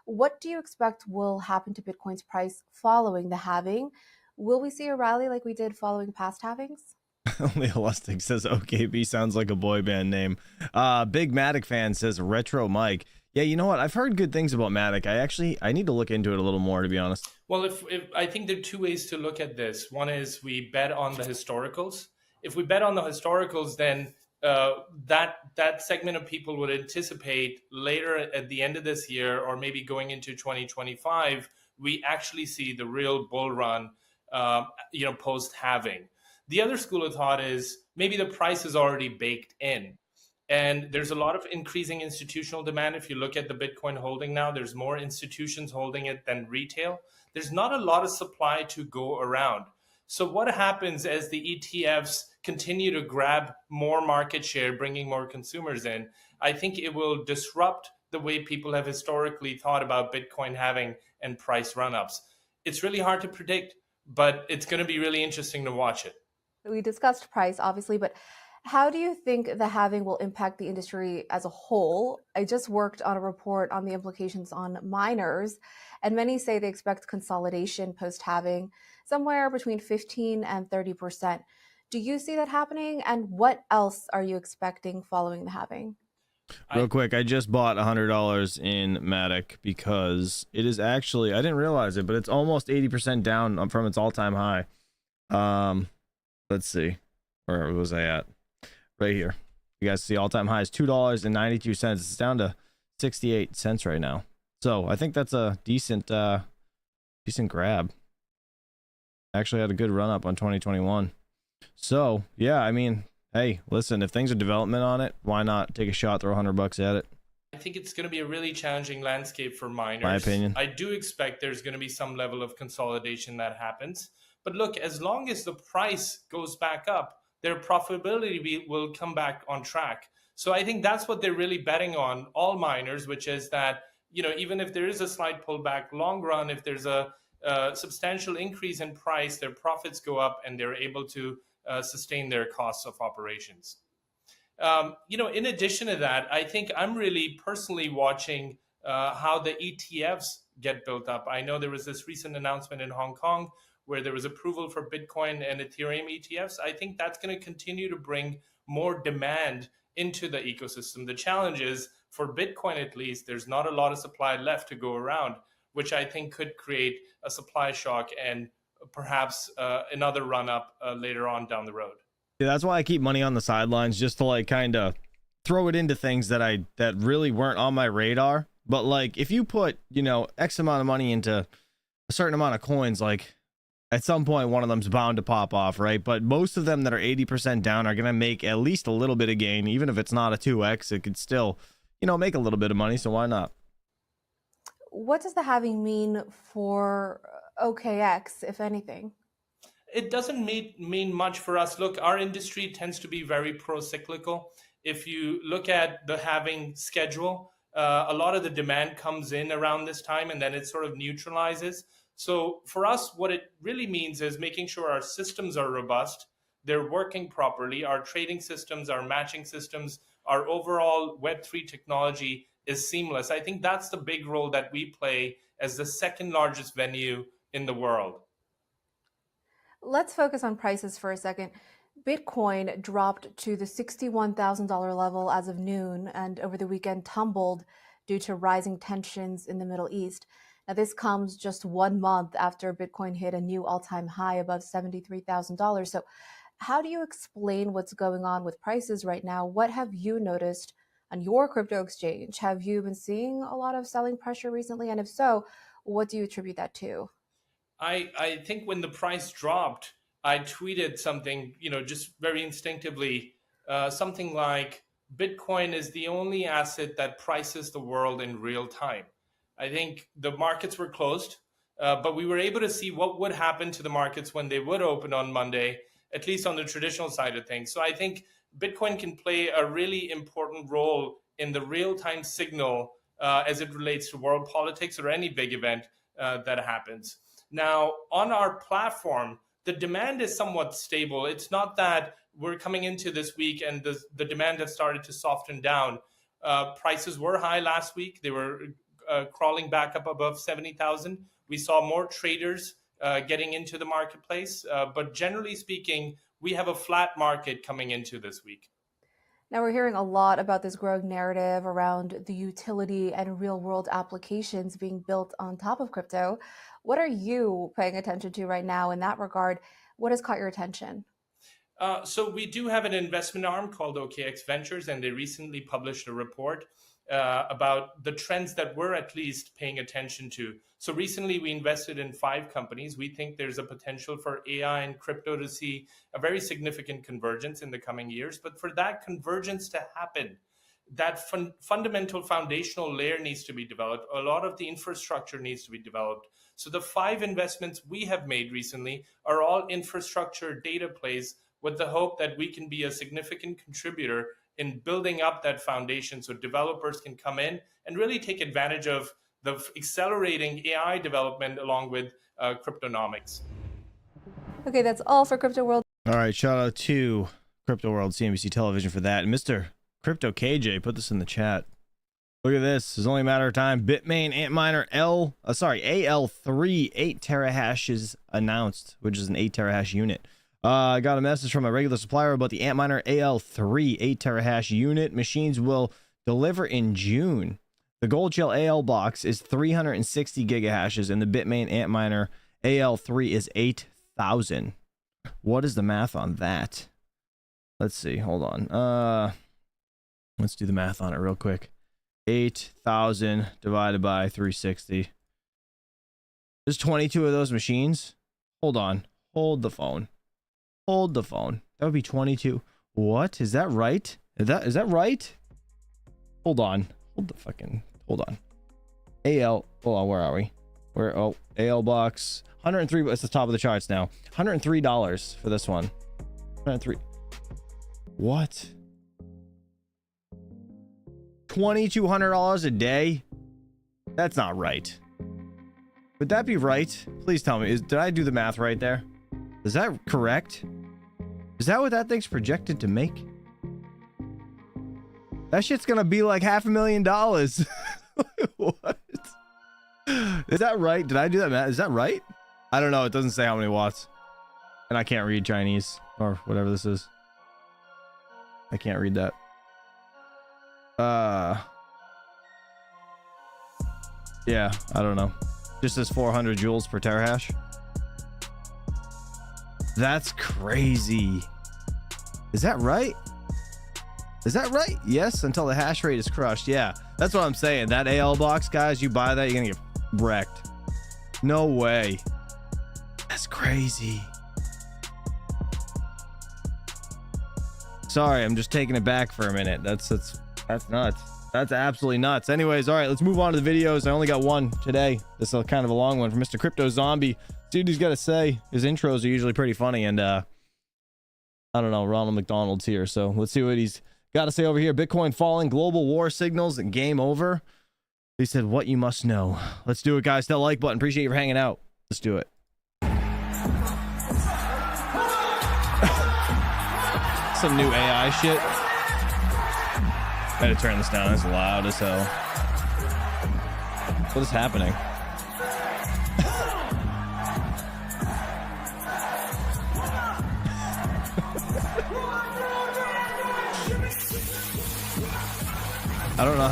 S11: What do you expect will happen to Bitcoin's price following the halving? Will we see a rally like we did following past halvings?
S1: Only Elastic says OKB sounds like a boy band name. Big Matic fan says Retro Mike. Yeah, you know what? I've heard good things about Matic. I need to look into it a little more, to be honest.
S12: Well, if I think there are two ways to look at this. One is we bet on the historicals. If we bet on the historicals, then that segment of people would anticipate later at the end of this year, or maybe going into 2025, we actually see the real bull run, post halving. The other school of thought is maybe the price is already baked in. And there's a lot of increasing institutional demand. If you look at the Bitcoin holding now, there's more institutions holding it than retail. There's not a lot of supply to go around. So what happens as the ETFs continue to grab more market share, bringing more consumers in? I think it will disrupt the way people have historically thought about Bitcoin halving and price run-ups. It's really hard to predict, but it's going to be really interesting to watch it.
S11: We discussed price, obviously, but how do you think the halving will impact the industry as a whole? I just worked on a report on the implications on miners, and many say they expect consolidation post-halving, somewhere between 15 and 30%. Do you see that happening? And what else are you expecting following the halving?
S1: Real quick, I just bought $100 in Matic because it is actually, I didn't realize it, but it's almost 80% down from its all-time high. Let's see, where was I at? Right here. You guys see all-time high is $2.92. It's down to 68 cents right now. So I think that's a decent grab. Actually had a good run up on 2021. So yeah, I mean, hey, listen, if things are development on it, why not take a shot, throw $100 at it?
S12: I think it's going to be a really challenging landscape for miners.
S1: My opinion.
S12: I do expect there's going to be some level of consolidation that happens. But look, as long as the price goes back up, their profitability will come back on track. So I think that's what they're really betting on, all miners, which is that, even if there is a slight pullback, long run, if there's a substantial increase in price, their profits go up and they're able to sustain their costs of operations. In addition to that, I think I'm really personally watching how the ETFs get built up. I know there was this recent announcement in Hong Kong where there was approval for Bitcoin and Ethereum ETFs. I think that's going to continue to bring more demand into the ecosystem. The challenge is, for Bitcoin at least, there's not a lot of supply left to go around, which I think could create a supply shock and perhaps another run up later on down the road.
S1: Yeah, that's why I keep money on the sidelines, just to like kind of throw it into things that really weren't on my radar. But like if you put, X amount of money into a certain amount of coins, like at some point one of them's bound to pop off, right? But most of them that are 80% down are going to make at least a little bit of gain. Even if it's not a 2x, it could still, make a little bit of money. So why not?
S11: what does the halving mean for OKX, if anything?
S12: It doesn't mean much for us. Look, our industry tends to be very pro-cyclical. If you look at the halving schedule, a lot of the demand comes in around this time and then it sort of neutralizes. So for us, what it really means is making sure our systems are robust, they're working properly, our trading systems, our matching systems, our overall Web3 technology is seamless. I think that's the big role that we play as the second largest venue in the world.
S11: Let's focus on prices for a second. Bitcoin dropped to the $61,000 level as of noon and over the weekend tumbled due to rising tensions in the Middle East. Now, this comes just 1 month after Bitcoin hit a new all-time high above $73,000. So how do you explain what's going on with prices right now? What have you noticed on your crypto exchange? Have you been seeing a lot of selling pressure recently? And if so, what do you attribute that to?
S12: I think when the price dropped, I tweeted something, just very instinctively, something like Bitcoin is the only asset that prices the world in real time. I think the markets were closed, but we were able to see what would happen to the markets when they would open on Monday, at least on the traditional side of things. So I think Bitcoin can play a really important role in the real-time signal as it relates to world politics or any big event that happens. Now, on our platform, the demand is somewhat stable. It's not that we're coming into this week and the demand has started to soften down. Prices were high last week. They were crawling back up above 70,000. We saw more traders getting into the marketplace. But generally speaking, we have a flat market coming into this week.
S11: Now, we're hearing a lot about this growing narrative around the utility and real-world applications being built on top of crypto. What are you paying attention to right now in that regard? What has caught your attention?
S12: So we do have an investment arm called OKX Ventures, and they recently published a report about the trends that we're at least paying attention to. So recently we invested in 5 companies. We think there's a potential for AI and crypto to see a very significant convergence in the coming years. But for that convergence to happen, that fundamental foundational layer needs to be developed. A lot of the infrastructure needs to be developed. So the 5 investments we have made recently are all infrastructure data plays with the hope that we can be a significant contributor in building up that foundation so developers can come in and really take advantage of the accelerating AI development along with cryptonomics.
S11: Okay, that's all for Crypto World.
S1: All right, shout out to Crypto World, CNBC Television for that. And Mr. Crypto KJ put this in the chat. Look at this. It's only a matter of time. Bitmain Antminer AL3 8 terahashes announced, which is an 8 terahash unit. I got a message from a regular supplier about the Antminer AL3 8 terahash unit. Machines will deliver in June. The Gold Shell AL box is 360 gigahashes, and the Bitmain Antminer AL3 is 8,000. What is the math on that? Let's see. Hold on. Let's do the math on it real quick. 8,000 divided by 360. There's 22 of those machines. Hold on. Hold the phone. Hold the phone. That would be 22. What? Is that right? Is that right? Hold on. Hold on. AL. Hold on. Where are we? Oh, AL box. 103. It's the top of the charts now. $103 for this one. 103. What? $2,200 a day? That's not right. Would that be right? Please tell me. Did I do the math right there? Is that correct? Is that what that thing's projected to make? That shit's gonna be like $500,000. What? Is that right? Did I do that math? Is that right? I don't know. It doesn't say how many watts. And I can't read Chinese or whatever this is. I can't read that. Yeah, I don't know. Just says 400 joules per terahash. That's crazy. Is that right? Is that right? Yes, until the hash rate is crushed. Yeah, that's what I'm saying. That AL box, guys, you buy that, you're gonna get wrecked. No way. That's crazy. Sorry, I'm just taking it back for a minute. That's nuts. That's absolutely nuts. Anyways, all right, let's move on to the videos. I only got one today. This is kind of a long one from Mr. Crypto Zombie. Dude, he's got to say his intros are usually pretty funny, and I don't know, Ronald McDonald's here, so let's see what he's got to say over here. Bitcoin falling, global war signals, and game over. He said, what you must know. Let's do it, guys. Hit the like button. Appreciate you for hanging out. Let's do it. Some new AI shit. I had to turn this down. It's loud as hell. What is happening? I don't know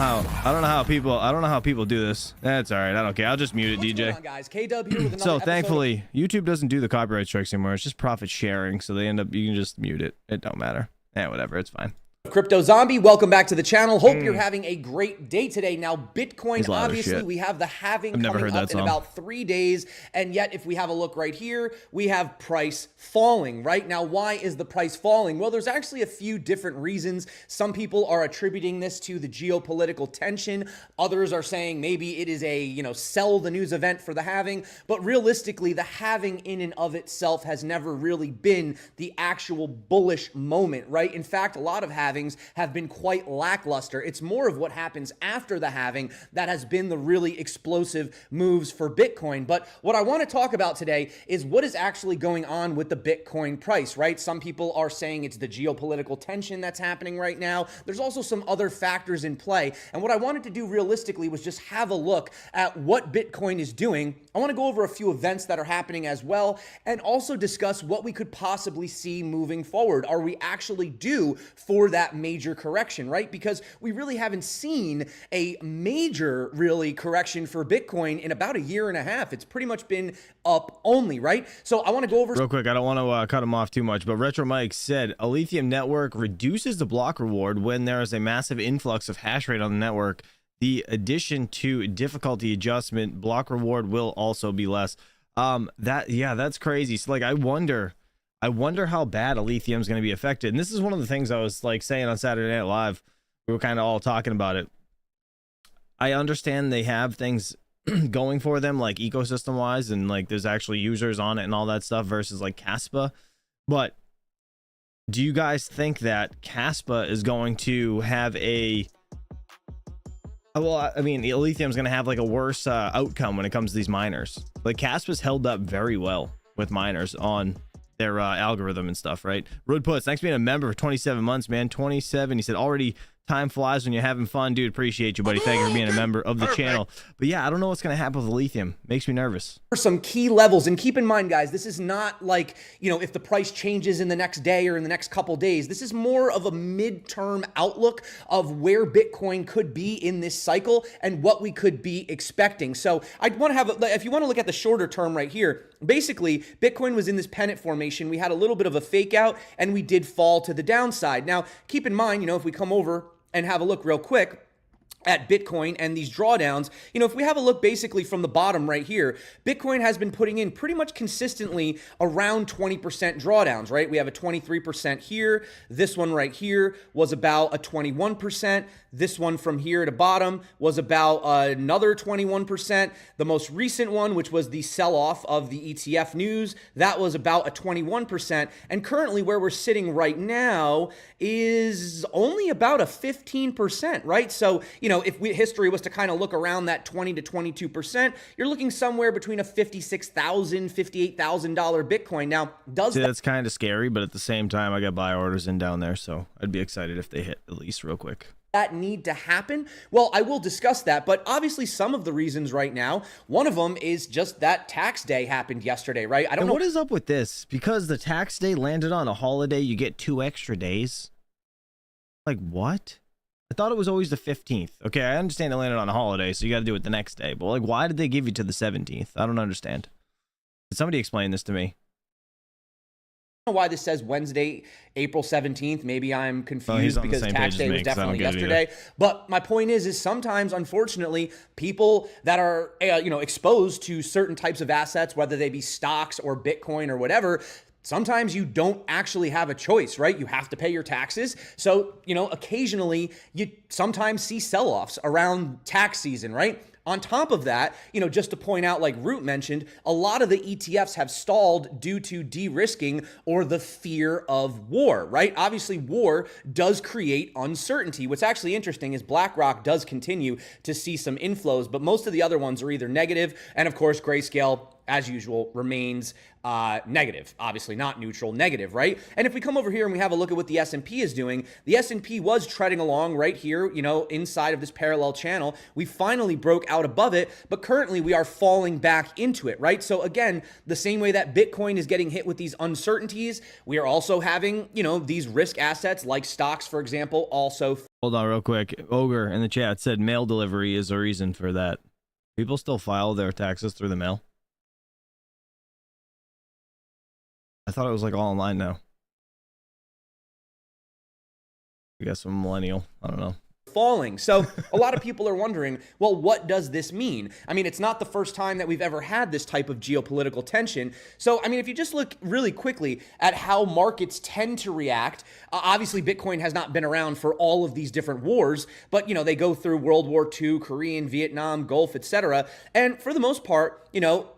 S1: how people do this. That's all right. I don't care. I'll just mute it, DJ.
S13: On, guys? K-Dub here with another
S1: so
S13: episode
S1: thankfully, YouTube doesn't do the copyright strikes anymore. It's just profit sharing, so they end up, you can just mute it. It don't matter. Yeah, whatever. It's fine.
S13: Crypto Zombie, welcome back to the channel. Hope you're having a great day today. Now, Bitcoin, obviously, we have the halving coming up in about 3 days. And yet, if we have a look right here, we have price falling, right? Now, why is the price falling? Well, there's actually a few different reasons. Some people are attributing this to the geopolitical tension. Others are saying maybe it is a, sell the news event for the halving. But realistically, the halving in and of itself has never really been the actual bullish moment, right? In fact, a lot of halvings have been quite lackluster. It's more of what happens after the halving that has been the really explosive moves for Bitcoin. But what I want to talk about today is what is actually going on with the Bitcoin price, right? Some people are saying it's the geopolitical tension that's happening right now. There's also some other factors in play. And what I wanted to do realistically was just have a look at what Bitcoin is doing. I want to go over a few events that are happening as well, and also discuss what we could possibly see moving forward. Are we actually due for that major correction, right? Because we really haven't seen a major correction for Bitcoin in about a year and a half. It's pretty much been up only, right? So I want to go over
S1: real quick. I don't want to cut him off too much, but Retro Mike said a Lithium network reduces the block reward when there is a massive influx of hash rate on the network. The addition to difficulty adjustment, block reward will also be less. That's crazy. So like, I wonder how bad a Lithium is going to be affected. And this is one of the things I was like saying on Saturday Night Live. We were kind of all talking about it. I understand they have things going for them, like ecosystem wise, and like there's actually users on it and all that stuff versus like Caspa. But do you guys think that Caspa is going to have well, I mean, Lithium is going to have like a worse outcome when it comes to these miners. Like Caspa's held up very well with miners on their algorithm and stuff, right? Road Puts, thanks for being a member for 27 months, man. 27. He said, already time flies when you're having fun, dude. Appreciate you, buddy. Thank you for being a member of the channel. But yeah, I don't know what's going to happen with Lithium. Makes me nervous.
S13: Some key levels, and keep in mind, guys, this is not like, if the price changes in the next day or in the next couple days. This is more of a midterm outlook of where Bitcoin could be in this cycle and what we could be expecting. So I want to have, if you want to look at the shorter term right here, basically, Bitcoin was in this pennant formation. We had a little bit of a fake out, and we did fall to the downside. Now, keep in mind, if we come over and have a look real quick at Bitcoin and these drawdowns, if we have a look basically from the bottom right here, Bitcoin has been putting in pretty much consistently around 20% drawdowns, right? We have a 23% here. This one right here was about a 21%. This one from here to bottom was about another 21%. The most recent one, which was the sell-off of the ETF news, that was about a 21%. And currently where we're sitting right now is only about a 15%, right? So, if history was to kind of look around that 20 to 22%, you're looking somewhere between a $56,000, $58,000 Bitcoin. Now, that's
S1: kind of scary, but at the same time, I got buy orders in down there, so I'd be excited if they hit at least real quick.
S13: That need to happen? Well, I will discuss that, but obviously some of the reasons right now, one of them is just that tax day happened yesterday, right? I don't know.
S1: What is up with this? Because the tax day landed on a holiday, you get 2 extra days? Like what? I thought it was always the 15th. Okay, I understand it landed on a holiday, so you got to do it the next day. But like, why did they give you to the 17th? I don't understand. Did somebody explain this to me?
S13: I don't know why this says Wednesday, April 17th. Maybe I'm confused because tax day was definitely yesterday. But my point is sometimes, unfortunately, people that are exposed to certain types of assets, whether they be stocks or Bitcoin or whatever, sometimes you don't actually have a choice, right? You have to pay your taxes. So, occasionally you sometimes see sell-offs around tax season, right? On top of that, just to point out, like Root mentioned, a lot of the ETFs have stalled due to de-risking or the fear of war, right? Obviously, war does create uncertainty. What's actually interesting is BlackRock does continue to see some inflows, but most of the other ones are either negative, and of course, Grayscale, as usual, remains negative. Obviously not neutral, negative, right? And if we come over here and we have a look at what the S&P is doing, the S&P was treading along right here, inside of this parallel channel. We finally broke out above it, but currently we are falling back into it, right? So again, the same way that Bitcoin is getting hit with these uncertainties, we are also having, these risk assets like stocks, for example, also.
S1: Hold on real quick. Ogre in the chat said mail delivery is a reason for that. People still file their taxes through the mail? I thought it was like all online now. I guess I'm a millennial. I don't know.
S13: Falling. So a lot of people are wondering, well, what does this mean? I mean, it's not the first time that we've ever had this type of geopolitical tension. So, I mean, if you just look really quickly at how markets tend to react, obviously Bitcoin has not been around for all of these different wars, but, they go through World War II, Korean, Vietnam, Gulf, etc. And for the most part,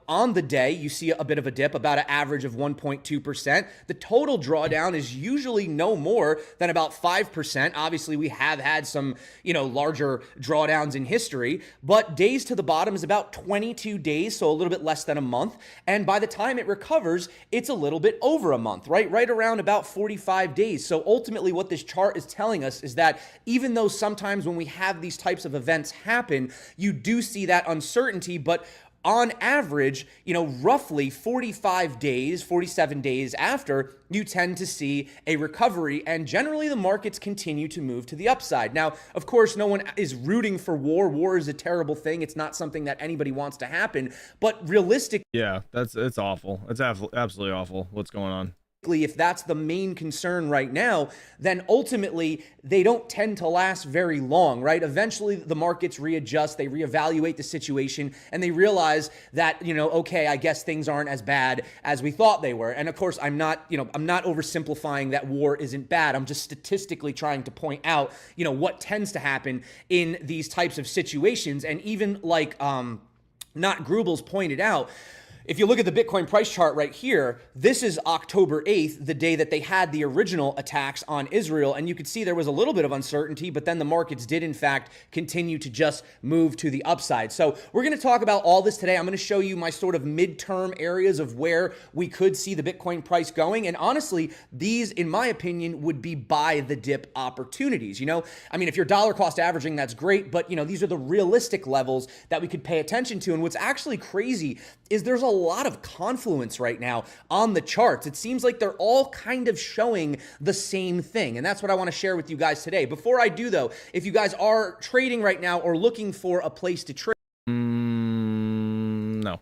S13: on the day, you see a bit of a dip, about an average of 1.2%. The total drawdown is usually no more than about 5%. Obviously, we have had some, larger drawdowns in history, but days to the bottom is about 22 days, so a little bit less than a month. And by the time it recovers, it's a little bit over a month, right? Right around about 45 days. So ultimately, what this chart is telling us is that even though sometimes when we have these types of events happen, you do see that uncertainty, but on average, roughly 45 days, 47 days after, you tend to see a recovery, and generally the markets continue to move to the upside. Now, of course, no one is rooting for war. War is a terrible thing. It's not something that anybody wants to happen, but realistically,
S1: yeah, it's awful. It's absolutely awful what's going on.
S13: If that's the main concern right now, then ultimately they don't tend to last very long, right? Eventually the markets readjust, they reevaluate the situation, and they realize that, okay, I guess things aren't as bad as we thought they were. And of course, I'm not oversimplifying that war isn't bad. I'm just statistically trying to point out, what tends to happen in these types of situations. And even like Not Grubel's pointed out, if you look at the Bitcoin price chart right here, this is October 8th, the day that they had the original attacks on Israel. And you could see there was a little bit of uncertainty, but then the markets did, in fact, continue to just move to the upside. So we're going to talk about all this today. I'm going to show you my sort of midterm areas of where we could see the Bitcoin price going. And honestly, these, in my opinion, would be buy the dip opportunities. If you're dollar cost averaging, that's great. But, these are the realistic levels that we could pay attention to. And what's actually crazy is there's a lot of confluence right now on the charts. It seems like they're all kind of showing the same thing. And that's what I want to share with you guys today. Before I do, though, if you guys are trading right now or looking for a place to trade,
S1: no.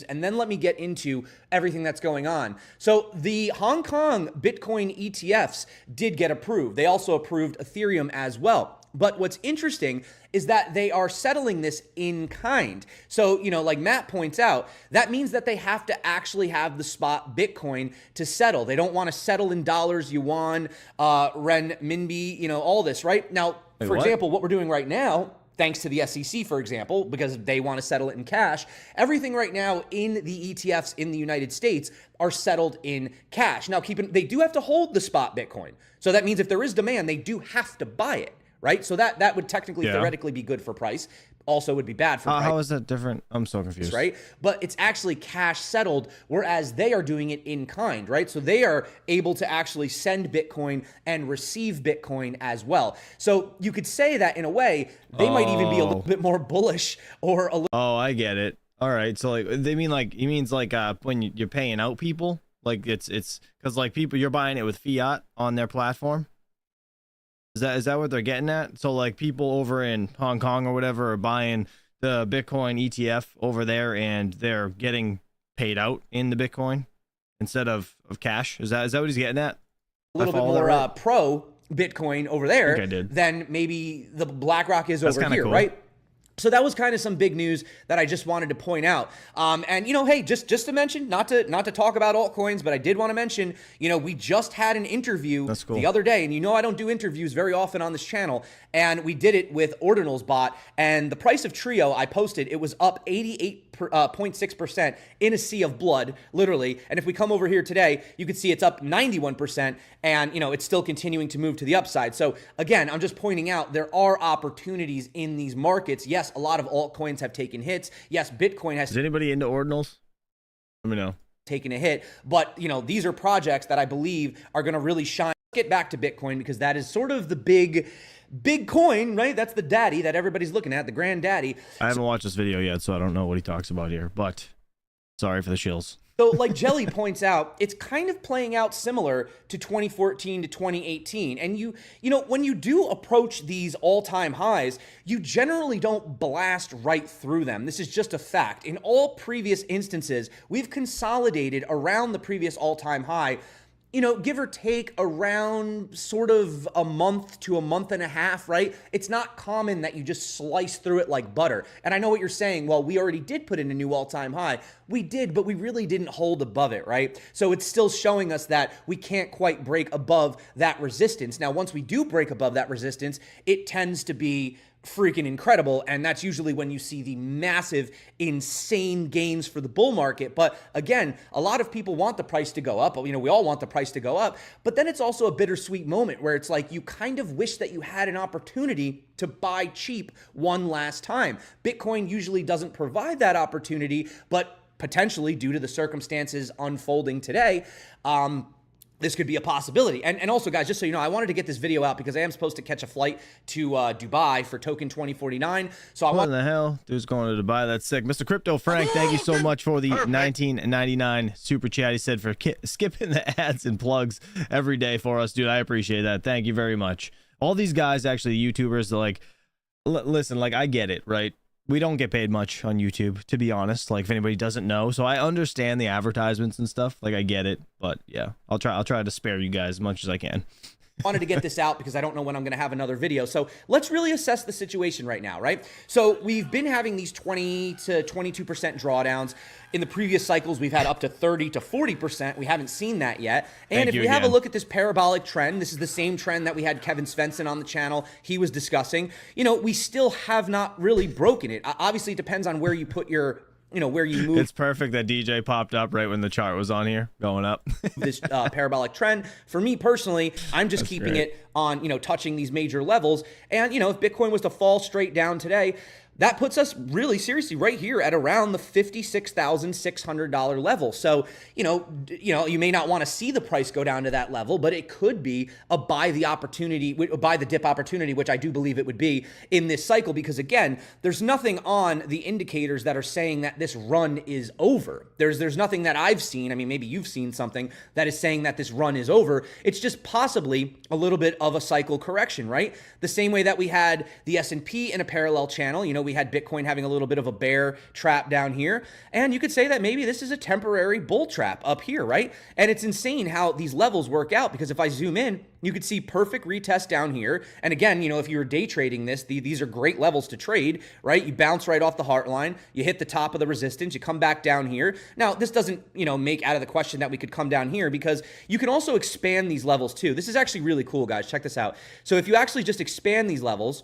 S13: And then let me get into everything that's going on. So the Hong Kong Bitcoin ETFs did get approved. They also approved Ethereum as well. But what's interesting is that they are settling this in kind. So, like Matt points out, that means that they have to actually have the spot Bitcoin to settle. They don't want to settle in dollars, yuan, renminbi, all this, right? Now, for example, what we're doing right now, thanks to the SEC, for example, because they want to settle it in cash, everything right now in the ETFs in the United States are settled in cash. Now, they do have to hold the spot Bitcoin. So that means if there is demand, they do have to buy it. Right? So that would technically, theoretically be good for price. Also would be bad for price.
S1: How is that different? I'm so confused.
S13: Right? But it's actually cash settled, whereas they are doing it in kind, right? So they are able to actually send Bitcoin and receive Bitcoin as well. So you could say that in a way, they might even be a little bit more bullish or a little.
S1: Oh, I get it. All right. So he means when you're paying out people, like it's because like people, you're buying it with fiat on their platform. Is that what they're getting at? So like people over in Hong Kong or whatever are buying the Bitcoin ETF over there and they're getting paid out in the Bitcoin instead of cash. Is that what he's getting at?
S13: A little bit more pro Bitcoin over there than maybe the BlackRock is over here, right? So that was kind of some big news that I just wanted to point out. And, you know, hey, just to mention, not to talk about altcoins, but I did want to mention, you know, we just had an interview the other day, and you know I don't do interviews very often on this channel, and we did it with Ordinal's bot, and the price of Trio, I posted, it was up 88.6% in a sea of blood, literally. And if we come over here today, you can see it's up 91%, and, you know, it's still continuing to move to the upside. So again, I'm just pointing out there are opportunities in these markets. Yes, a lot of altcoins have taken hits. Yes, Bitcoin has.
S1: Is anybody into ordinals? Let me know.
S13: Taken a hit, but you know, these are projects that I believe are going to really shine. Get back to Bitcoin because that is sort of the big coin, right? That's the daddy that everybody's looking at, the granddaddy.
S1: I haven't watched this video yet, so I don't know what he talks about here, but sorry for the shills.
S13: So like Jelly points out, it's kind of playing out similar to 2014 to 2018. And you know, when you do approach these all-time highs, you generally don't blast right through them. This is just a fact. In all previous instances, we've consolidated around the previous all-time high, you know, give or take around sort of a month to a month and a half, right? It's not common that you just slice through it like butter. And I know what you're saying. Well, we already did put in a new all-time high. We did, but we really didn't hold above it, right? So it's still showing us that we can't quite break above that resistance. Now, once we do break above that resistance, it tends to be freaking incredible, and that's usually when you see the massive, insane gains for the bull market. But again, a lot of people want the price to go up. You know, we all want the price to go up, but then it's also a bittersweet moment where it's like you kind of wish that you had an opportunity to buy cheap one last time. Bitcoin usually doesn't provide that opportunity, but potentially due to the circumstances unfolding today, this could be a possibility. And also, guys, just so you know, I wanted to get this video out because I am supposed to catch a flight to Dubai for Token 2049. So I
S1: what in the hell? Dude's going to Dubai. That's sick. Mr. Crypto Frank, thank you so much for the $19.99 super chat. He said for skipping the ads and plugs every day for us, dude. I appreciate that. Thank you very much. All these guys, actually, YouTubers, they're like, listen, like, I get it, right? We don't get paid much on YouTube, to be honest, like if anybody doesn't know. So I understand the advertisements and stuff. Like I get it, but yeah, I'll try to spare you guys as much as I can.
S13: Wanted to get this out because I don't know when I'm going to have another video. So let's really assess the situation right now, right? So we've been having these 20 to 22% drawdowns. In the previous cycles, we've had up to 30 to 40%. We haven't seen that yet. And if we have a look at this parabolic trend, this is the same trend that we had Kevin Svensson on the channel. He was discussing, you know, we still have not really broken it. Obviously, it depends on where you put your, you know, where you move.
S1: It's perfect that DJ popped up right when the chart was on here going up.
S13: This parabolic trend. For me personally, I'm just keeping it on, you know, touching these major levels. And, you know, if Bitcoin was to fall straight down today, that puts us really seriously right here at around the $56,600 level. So, you know, you may not want to see the price go down to that level, but it could be a buy the dip opportunity, which I do believe it would be in this cycle, because again, there's nothing on the indicators that are saying that this run is over. There's nothing that I've seen. I mean, maybe you've seen something that is saying that this run is over. It's just possibly a little bit of a cycle correction, right? The same way that we had the S&P in a parallel channel. You know, we had Bitcoin having a little bit of a bear trap down here. And you could say that maybe this is a temporary bull trap up here, right? And it's insane how these levels work out, because if I zoom in, you could see perfect retest down here. And again, you know, if you're day trading this, these are great levels to trade, right? You bounce right off the heart line, you hit the top of the resistance, you come back down here. Now, this doesn't, you know, make out of the question that we could come down here, because you can also expand these levels too. This is actually really cool, guys. Check this out. So if you actually just expand these levels,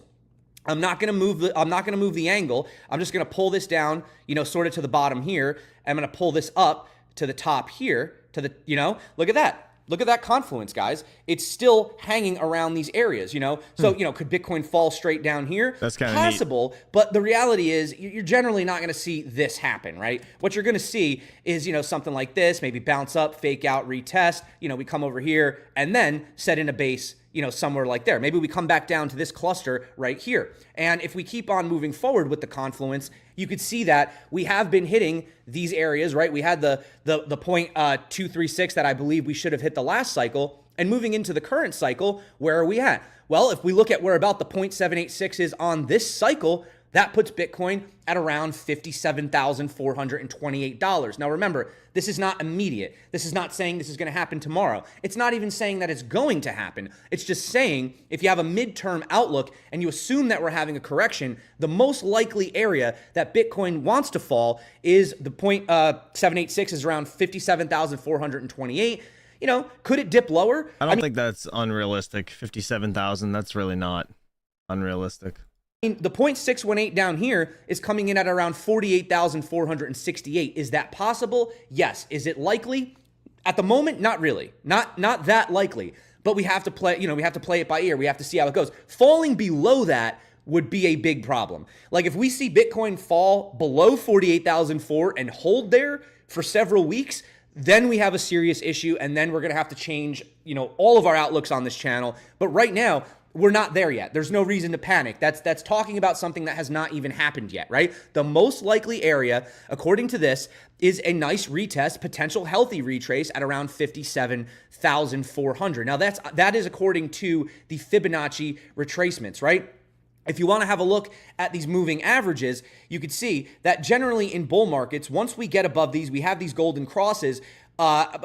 S13: I'm not going to move the angle. I'm just going to pull this down, you know, sort of to the bottom here. I'm going to pull this up to the top here to the, you know, look at that. Look at that confluence, guys. It's still hanging around these areas, you know? So, you know, could Bitcoin fall straight down here?
S1: That's kind of
S13: possible, but the reality is you're generally not going to see this happen, right? What you're going to see is, you know, something like this, maybe bounce up, fake out, retest. You know, we come over here and then set in a base, you know, somewhere like there. Maybe we come back down to this cluster right here. And if we keep on moving forward with the confluence, you could see that we have been hitting these areas, right? We had the point 236 that I believe we should have hit the last cycle. And moving into the current cycle, where are we at? Well, if we look at where about the 0.786 is on this cycle, That puts Bitcoin at around $57,428. Now remember, this is not immediate. This is not saying this is going to happen tomorrow. It's not even saying that it's going to happen. It's just saying if you have a midterm outlook and you assume that we're having a correction, the most likely area that Bitcoin wants to fall is the 0.786 is around 57,428. You know, could it dip lower?
S1: I don't think that's unrealistic. 57,000, that's really not unrealistic.
S13: The 0.618 down here is coming in at around 48,468. Is that possible? Yes. Is it likely? At the moment, not really. Not that likely. But we have to play, we have to play it by ear. We have to see how it goes. Falling below that would be a big problem. Like if we see Bitcoin fall below 48,004 and hold there for several weeks, then we have a serious issue, and then we're going to have to change, all of our outlooks on this channel. But right now, we're not there yet. There's no reason to panic. That's talking about something that has not even happened yet, right? The most likely area, according to this, is a nice retest, potential healthy retrace at around 57,400. Now that is according to the Fibonacci retracements, right? If you want to have a look at these moving averages, you could see that generally in bull markets, once we get above these, we have these golden crosses.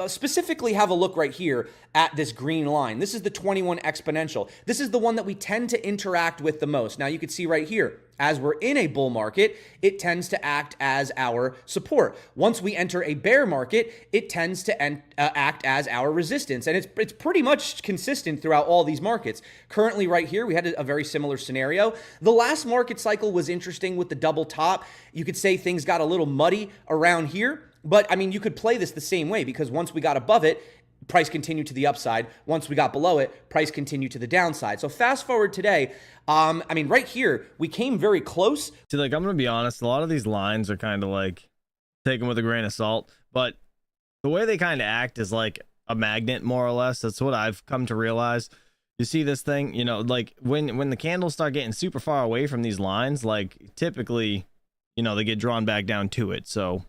S13: Specifically have a look right here at this green line. This is the 21 exponential. This is the one that we tend to interact with the most. Now you can see right here, as we're in a bull market, it tends to act as our support. Once we enter a bear market, it tends to act as our resistance. And it's pretty much consistent throughout all these markets. Currently right here, we had a very similar scenario. The last market cycle was interesting with the double top. You could say things got a little muddy around here. But, I mean, you could play this the same way because once we got above it, price continued to the upside. Once we got below it, price continued to the downside. So fast forward today, right here, we came very close.
S1: See, I'm going to be honest, a lot of these lines are kind of take them with a grain of salt. But the way they kind of act is like a magnet, more or less. That's what I've come to realize. You see this thing, when the candles start getting super far away from these lines, typically, they get drawn back down to it. So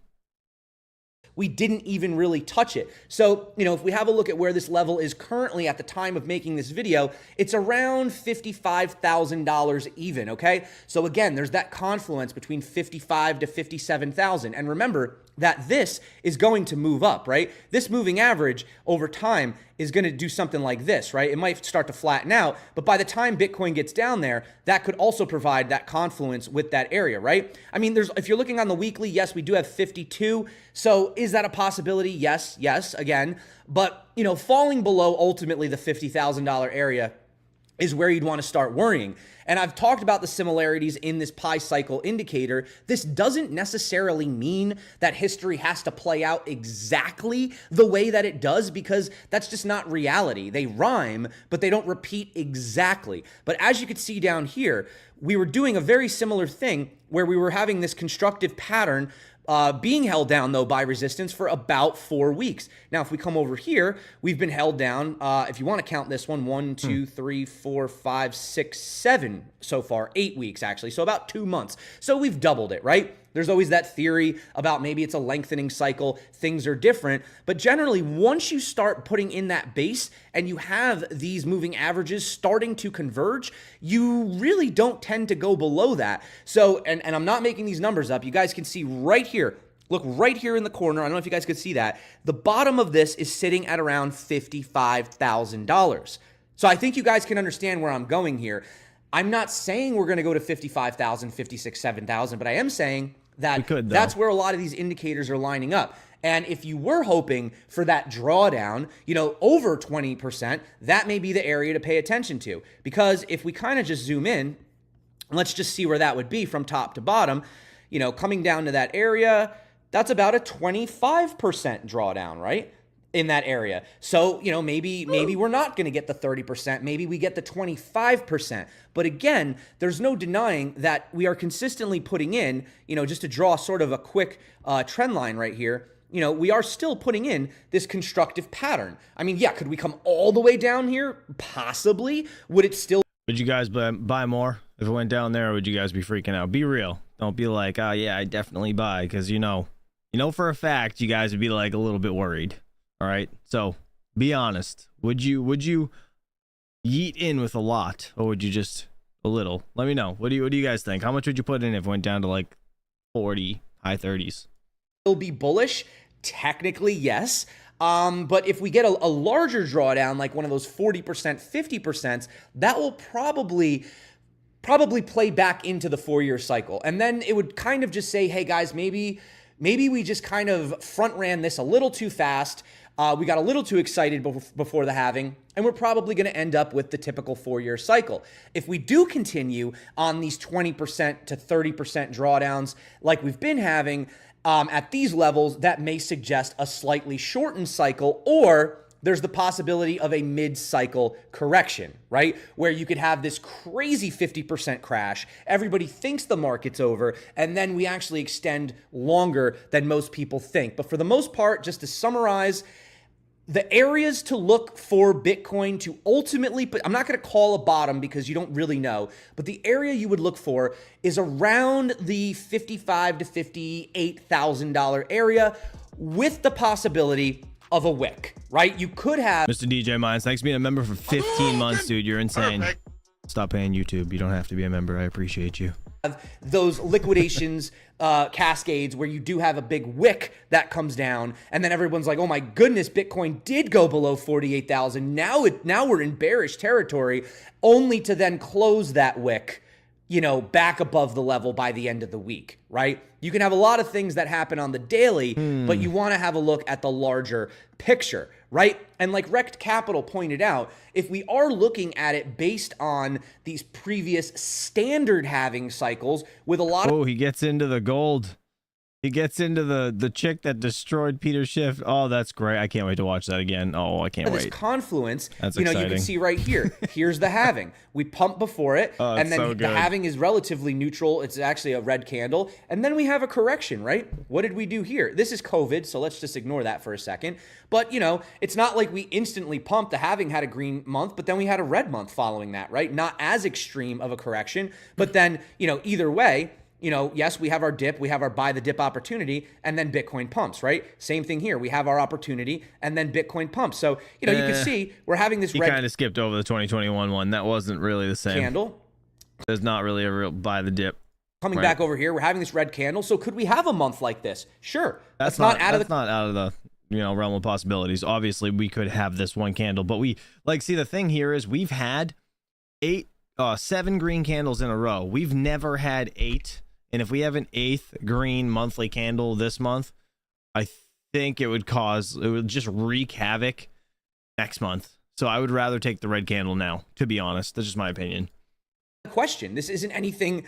S13: we didn't even really touch it. So, if we have a look at where this level is currently at the time of making this video, it's around $55,000 even, okay? So again, there's that confluence between 55 to 57,000. And remember that this is going to move up, right? This moving average over time is going to do something like this, right? It might start to flatten out, but by the time Bitcoin gets down there, that could also provide that confluence with that area, right? I mean, if you're looking on the weekly, yes, we do have 52. So is that a possibility? Yes, again. But, falling below ultimately the $50,000 area is where you'd want to start worrying. And I've talked about the similarities in this pi cycle indicator. This doesn't necessarily mean that history has to play out exactly the way that it does, because that's just not reality. They rhyme, but they don't repeat exactly. But as you could see down here, we were doing a very similar thing where we were having this constructive pattern being held down, though, by resistance for about 4 weeks. Now, if we come over here, we've been held down, if you want to count this one, 1, 2, 3, 4, 5, 6, 7 so far, 8 weeks, actually. So about 2 months. So we've doubled it, right? There's always that theory about maybe it's a lengthening cycle, things are different. But generally, once you start putting in that base and you have these moving averages starting to converge, you really don't tend to go below that. So, and I'm not making these numbers up. You guys can see right here. Look right here in the corner. I don't know if you guys could see that. The bottom of this is sitting at around $55,000. So I think you guys can understand where I'm going here. I'm not saying we're going to go to 55,000, 56, 7,000, but I am saying that that's where a lot of these indicators are lining up. And if you were hoping for that drawdown, over 20%, that may be the area to pay attention to. Because if we kind of just zoom in, let's just see where that would be from top to bottom, coming down to that area, that's about a 25% drawdown, right? In that area. So, maybe we're not going to get the 30%. Maybe we get the 25%. But again, there's no denying that we are consistently putting in, just to draw sort of a quick trend line right here, we are still putting in this constructive pattern. I mean, yeah, could we come all the way down here? Possibly. Would it still...
S1: Would you guys buy more if it went down there, or would you guys be freaking out? Be real. Don't be like, oh, yeah, I definitely buy, because for a fact you guys would be a little bit worried. All right, so be honest. Would you yeet in with a lot, or would you just a little. Let me know. What do you guys think? How much would you put in if it went down to like 40, high 30s?
S13: It'll be bullish. Technically, yes. But if we get a larger drawdown, like one of those 40%, 50%, that will probably play back into the 4-year cycle. And then it would kind of just say, hey guys, maybe we just kind of front ran this a little too fast. We got a little too excited before the halving, and we're probably going to end up with the typical 4-year cycle. If we do continue on these 20% to 30% drawdowns like we've been having at these levels, that may suggest a slightly shortened cycle, or there's the possibility of a mid-cycle correction, right? Where you could have this crazy 50% crash. Everybody thinks the market's over, and then we actually extend longer than most people think. But for the most part, just to summarize, the areas to look for Bitcoin to ultimately, but I'm not going to call a bottom because you don't really know, but the area you would look for is around the $55,000 to $58,000 area, with the possibility of a wick, right? You could have
S1: Mr. DJ Mines, thanks for being a member for 15 months, dude. You're insane. Perfect. Stop paying YouTube. You don't have to be a member. I appreciate you.
S13: Those liquidations cascades where you do have a big wick that comes down, and then everyone's like, oh my goodness, Bitcoin did go below 48,000. Now we're in bearish territory, only to then close that wick, back above the level by the end of the week, right? You can have a lot of things that happen on the daily, but you want to have a look at the larger picture, right? And like Rect Capital pointed out, if we are looking at it based on these previous standard halving cycles with a lot of...
S1: Oh, he gets into the gold. He gets into the chick that destroyed Peter Schiff. Oh, that's great. I can't wait to watch that again. Oh, I can't wait.
S13: This confluence,
S1: that's
S13: exciting.
S1: Exciting.
S13: You can see right here. Here's the halving. We pump before it, and then
S1: so
S13: the halving is relatively neutral. It's actually a red candle. And then we have a correction, right? What did we do here? This is COVID, so let's just ignore that for a second. But, it's not like we instantly pumped. The halving had a green month, but then we had a red month following that, right? Not as extreme of a correction. But then, either way, yes, we have our dip, we have our buy the dip opportunity, and then Bitcoin pumps, right? Same thing here. We have our opportunity, and then Bitcoin pumps. So, you can see we're having this red...
S1: He kind of skipped over the 2021 one. That wasn't really the same.
S13: Candle.
S1: There's not really a real buy the dip.
S13: Coming back over here, we're having this red candle. So could we have a month like this? Sure.
S1: That's not out of the realm of possibilities. Obviously, we could have this one candle, but see, the thing here is we've had 7 green candles in a row. We've never had 8. And if we have an 8th green monthly candle this month, I think it would just wreak havoc next month. So I would rather take the red candle now, to be honest. That's just my opinion.
S13: Question. This isn't anything,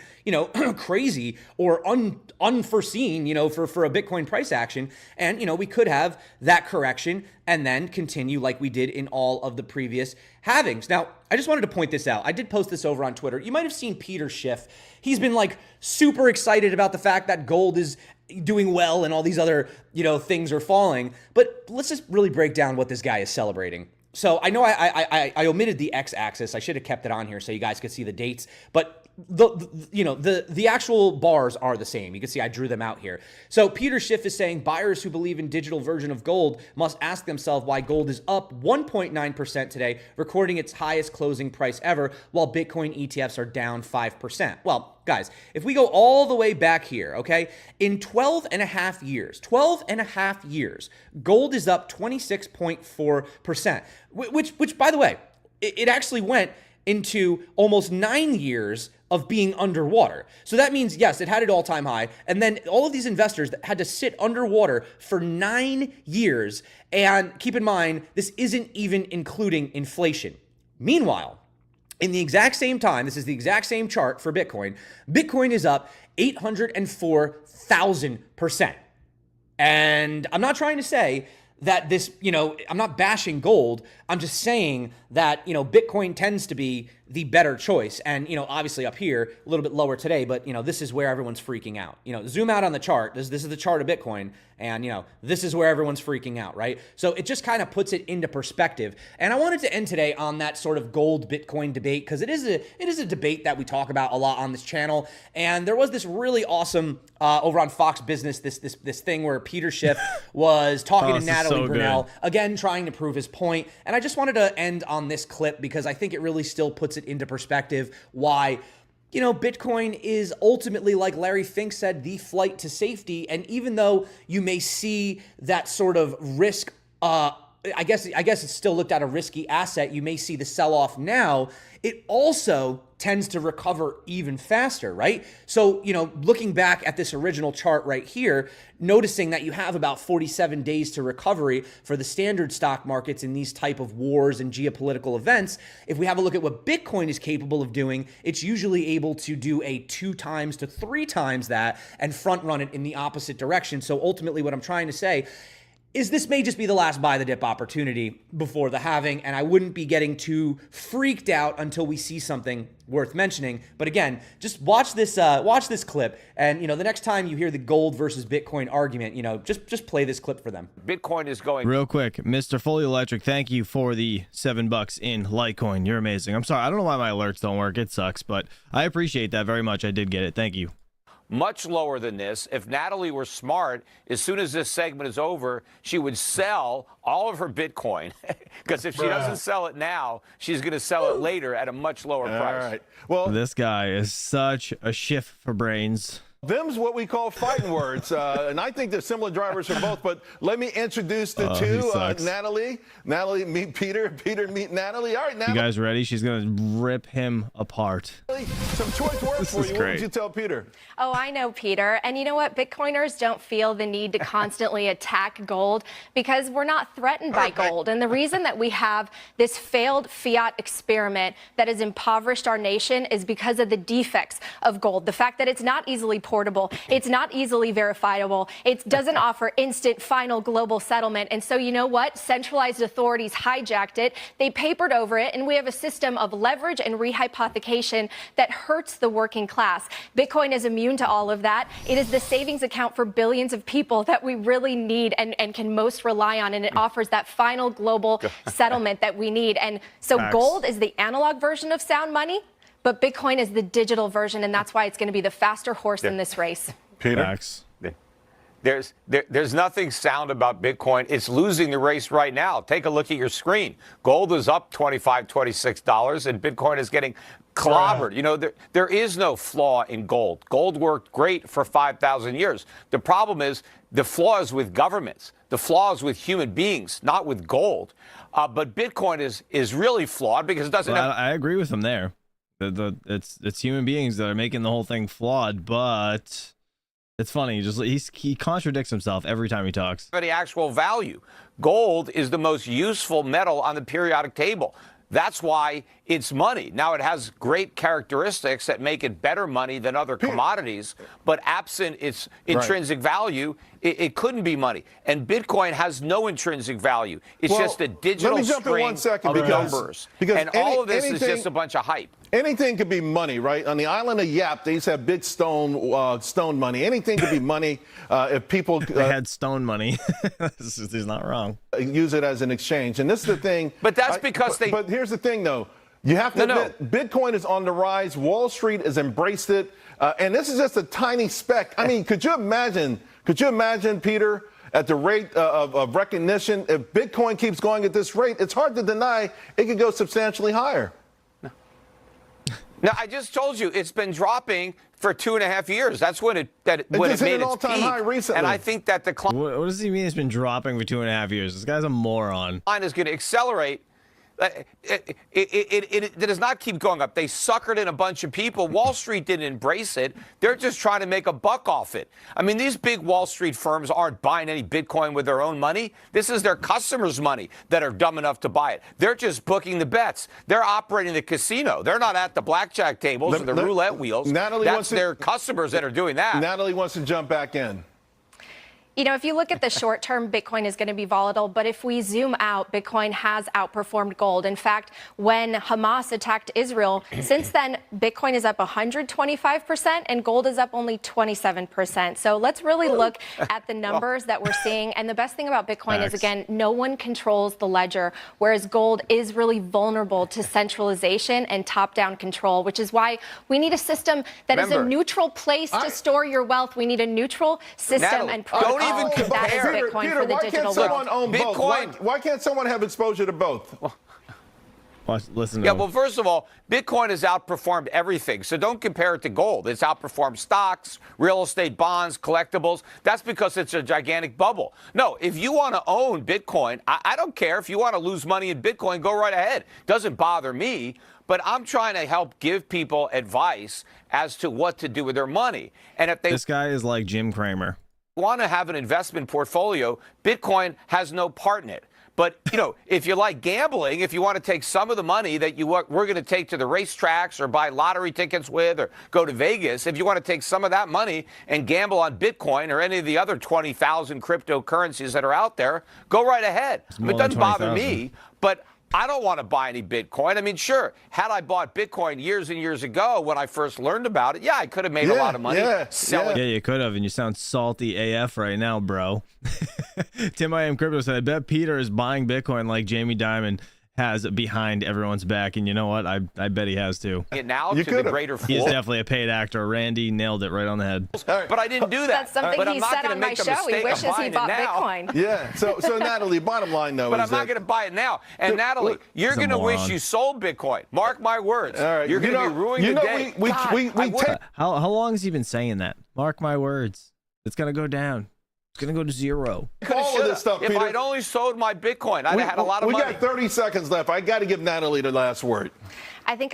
S13: crazy or unforeseen, for a Bitcoin price action. And, we could have that correction and then continue like we did in all of the previous halvings. Now, I just wanted to point this out. I did post this over on Twitter. You might have seen Peter Schiff. He's been super excited about the fact that gold is doing well and all these other, things are falling. But let's just really break down what this guy is celebrating. So I know I omitted the x-axis. I should have kept it on here so you guys could see the dates. But the actual bars are the same. You can see I drew them out here. So Peter Schiff is saying buyers who believe in digital version of gold must ask themselves why gold is up 1.9% today, recording its highest closing price ever, while Bitcoin ETFs are down 5%. Well, guys, if we go all the way back here, okay, in 12 and a half years, gold is up 26.4%, which by the way, it actually went into almost 9 years of being underwater. So that means, yes, it had an all-time high, and then all of these investors that had to sit underwater for 9 years, and keep in mind, this isn't even including inflation. Meanwhile, in the exact same time, this is the exact same chart for Bitcoin, Bitcoin is up 804,000%. And I'm not trying to say that this, I'm not bashing gold. I'm just saying that, Bitcoin tends to be the better choice. And, obviously up here, a little bit lower today, but, this is where everyone's freaking out. Zoom out on the chart. This is the chart of Bitcoin. And, this is where everyone's freaking out, right? So it just kind of puts it into perspective. And I wanted to end today on that sort of gold Bitcoin debate, because it is a debate that we talk about a lot on this channel. And there was this really awesome, over on Fox Business, this thing where Peter Schiff was talking to Natalie Brunell, again, trying to prove his point. And I just wanted to end on this clip because I think it really still puts puts it into perspective why, you know, Bitcoin is ultimately, like Larry Fink said, the flight to safety. And even though you may see that sort of risk, I guess it's still looked at a risky asset, you may see the sell-off now, it also tends to recover even faster, right? So, you know, looking back at this original chart right here, noticing that you have about 47 days to recovery for the standard stock markets in these type of wars and geopolitical events, if we have a look at what Bitcoin is capable of doing, it's usually able to do a 2 times to 3 times that and front run it in the opposite direction. So ultimately what I'm trying to say is this may just be the last buy the dip opportunity before the halving, and I wouldn't be getting too freaked out until we see something worth mentioning. But again, just watch this clip, and you know, the next time you hear the gold versus Bitcoin argument, you know, just play this clip for them.
S14: Bitcoin is going
S1: real quick. Mr. Fully Electric, thank you for the $7 in Litecoin. You're amazing. I'm sorry, I don't know why my alerts don't work. It sucks, but I appreciate that very much. I did get it. Thank you.
S14: much lower than this. If Natalie were smart, as soon as this segment is over, she would sell all of her Bitcoin, because if she doesn't sell it now, she's going to sell it later at a much lower price.
S1: All right. Well, this guy is such a shift for brains.
S15: Them's what we call fighting words, and I think they're similar drivers for both, but let me introduce the two. Natalie, meet Peter. Peter, meet Natalie. All right, Natalie.
S1: You guys ready? She's going to rip him apart.
S15: Some choice words for you. What would you tell Peter?
S16: Oh, I know, Peter. And you know what? Bitcoiners don't feel the need to constantly attack gold because we're not threatened by gold. And the reason that we have this failed fiat experiment that has impoverished our nation is because of the defects of gold. The fact that it's not easily portable, it's not easily verifiable, it doesn't offer instant final global settlement. And so you know what? Centralized authorities hijacked it, they papered over it, and we have a system of leverage and rehypothecation that hurts the working class. Bitcoin is immune to all of that. It is the savings account for billions of people that we really need and can most rely on, and it offers that final global settlement that we need. And so gold is the analog version of sound money, but Bitcoin is the digital version, and that's why it's going to be the faster horse in this race.
S15: Peter?
S14: There's nothing sound about Bitcoin. It's losing the race right now. Take a look at your screen. Gold is up $25, $26, and Bitcoin is getting clobbered. You know, there is no flaw in gold. Gold worked great for 5,000 years. The problem is the flaw is with governments. The flaw is with human beings, not with gold. But Bitcoin is really flawed because it doesn't have...
S1: I agree with him there. It's human beings that are making the whole thing flawed, but it's funny. He contradicts himself every time he talks.
S14: Any actual value. Gold is the most useful metal on the periodic table. That's why it's money. Now, it has great characteristics that make it better money than other commodities, but absent its intrinsic value, it couldn't be money. And Bitcoin has no intrinsic value. It's just a digital string of numbers. And all of this is just a bunch of hype.
S15: Anything could be money, right? On the island of Yap, they used to have big stone money. Anything could be money if people...
S1: they had stone money. He's not wrong.
S15: Use it as an exchange. And this is the thing...
S14: But that's because they...
S15: But here's the thing, though. You have to admit, Bitcoin is on the rise. Wall Street has embraced it. And this is just a tiny speck. I mean, could you imagine, Peter, at the rate of recognition, if Bitcoin keeps going at this rate, it's hard to deny it could go substantially higher.
S14: Now, I just told you it's been dropping for 2.5 years. That's when it made
S15: an all-time high recently.
S14: And I think that the climb...
S1: What does he mean it's been dropping for 2.5 years? This guy's a moron.
S14: Is going to accelerate. It does not keep going up. They suckered in a bunch of people. Wall Street didn't embrace it. They're just trying to make a buck off it. I mean, these big Wall Street firms aren't buying any Bitcoin with their own money. This is their customers' money that are dumb enough to buy it. They're just booking the bets. They're operating the casino. They're not at the blackjack tables or the roulette wheels. That's their customers that are doing that.
S15: Natalie wants to jump back in.
S16: You know, if you look at the short term, Bitcoin is going to be volatile. But if we zoom out, Bitcoin has outperformed gold. In fact, when Hamas attacked Israel, since then, Bitcoin is up 125% and gold is up only 27%. So let's really look at the numbers that we're seeing. And the best thing about Bitcoin is, again, no one controls the ledger, whereas gold is really vulnerable to centralization and top-down control, which is why we need a system that is a neutral place to store your wealth. We need a neutral system and protocol.
S14: Even
S16: that is Bitcoin
S15: Peter,
S16: for the
S15: why
S16: digital
S15: can't someone
S16: world.
S15: own both? Why can't someone have exposure to both?
S1: Listen to
S14: Yeah,
S1: him.
S14: well, first of all, Bitcoin has outperformed everything. So don't compare it to gold. It's outperformed stocks, real estate, bonds, collectibles. That's because it's a gigantic bubble. No, if you want to own Bitcoin, I don't care. If you want to lose money in Bitcoin, go right ahead. Doesn't bother me. But I'm trying to help give people advice as to what to do with their money. And if they
S1: This guy is like Jim Cramer.
S14: want to have an investment portfolio, Bitcoin has no part in it. But, you know, if you like gambling, if you want to take some of the money that we're going to take to the racetracks or buy lottery tickets with or go to Vegas, if you want to take some of that money and gamble on Bitcoin or any of the other 20,000 cryptocurrencies that are out there, go right ahead. It doesn't bother me, but I don't want to buy any Bitcoin. I mean, sure, had I bought Bitcoin years and years ago when I first learned about it, yeah, I could have made a lot of money selling.
S1: Yeah, you could have, and you sound salty AF right now, bro. Tim I Am Crypto said, I bet Peter is buying Bitcoin like Jamie Dimon has behind everyone's back, and you know what? I bet he has too.
S14: Now to the greater
S1: He is definitely a paid actor. Randy nailed it right on the head.
S14: But I didn't do that.
S16: That's something
S14: but
S16: he
S14: I'm not
S16: said
S14: gonna
S16: on my
S14: make a
S16: show. He
S14: mistake of
S16: wishes he
S14: buying it
S16: bought
S14: now.
S16: Bitcoin.
S15: Yeah. So Natalie, bottom line though
S14: But
S15: is
S14: I'm not going to buy it now. And Natalie, you're going to wish you sold Bitcoin. Mark my words.
S15: All right.
S14: You're going to be ruining the day.
S1: How long has he been saying that? Mark my words. It's going to go down. It's going to go to zero.
S15: All of this stuff,
S14: if
S15: Peter.
S14: I'd only sold my Bitcoin, I'd have had a lot of money.
S15: We got 30 seconds left. I got to give Natalie the last word.
S16: I think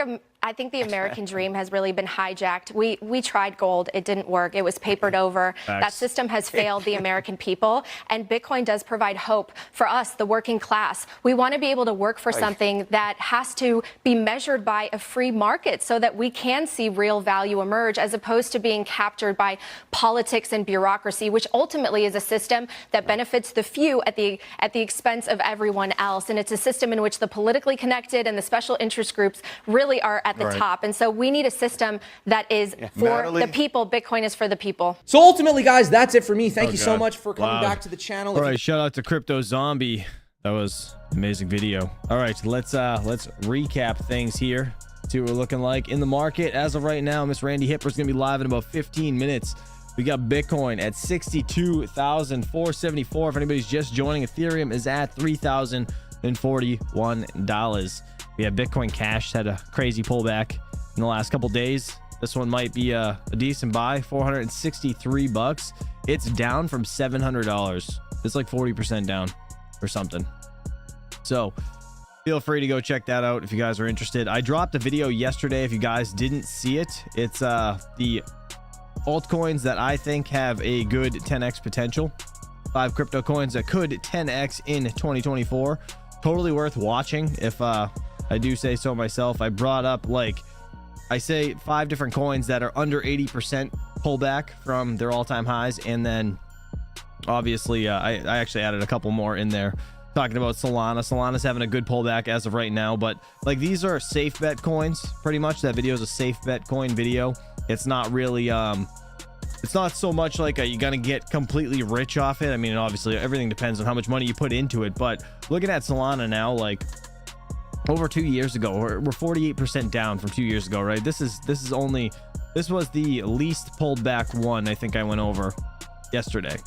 S16: the American dream has really been hijacked. We tried gold. It didn't work. It was papered over.
S1: Facts.
S16: That system has failed the American people. And Bitcoin does provide hope for us, the working class. We want to be able to work for something that has to be measured by a free market so that we can see real value emerge as opposed to being captured by politics and bureaucracy, which ultimately is a system that benefits the few at the expense of everyone else. And it's a system in which the politically connected and the special interest groups really are at the top. And so we need a system that is for the people. Bitcoin is for the people.
S13: So ultimately, guys, that's it for me. Thank you so much for coming back to the channel.
S1: All right, shout out to Crypto Zombie. That was an amazing video. All right, let's recap things here. See what we're looking like in the market as of right now. Miss Randy Hipper's gonna be live in about 15 minutes. We got Bitcoin at 62,474. If anybody's just joining, Ethereum is at $3,041. We have Bitcoin Cash had a crazy pullback in the last couple days. This one might be a decent buy, $463. It's down from $700. It's like 40% down or something. So feel free to go check that out if you guys are interested. I dropped a video yesterday. If you guys didn't see it, it's the altcoins that I think have a good 10x potential. 5 crypto coins that could 10x in 2024. Totally worth watching if I do say so myself. I brought up, like, I say 5 different coins that are under 80% pullback from their all-time highs, and then obviously I actually added a couple more in there talking about Solana. Solana's having a good pullback as of right now, but like these are safe bet coins pretty much. That video is a safe bet coin video. It's not really it's not so much like you're gonna get completely rich off it. I mean, obviously everything depends on how much money you put into it, but looking at Solana now, like over 2 years ago, we're 48% down from 2 years ago, right? This was the least pulled back one I think I went over yesterday.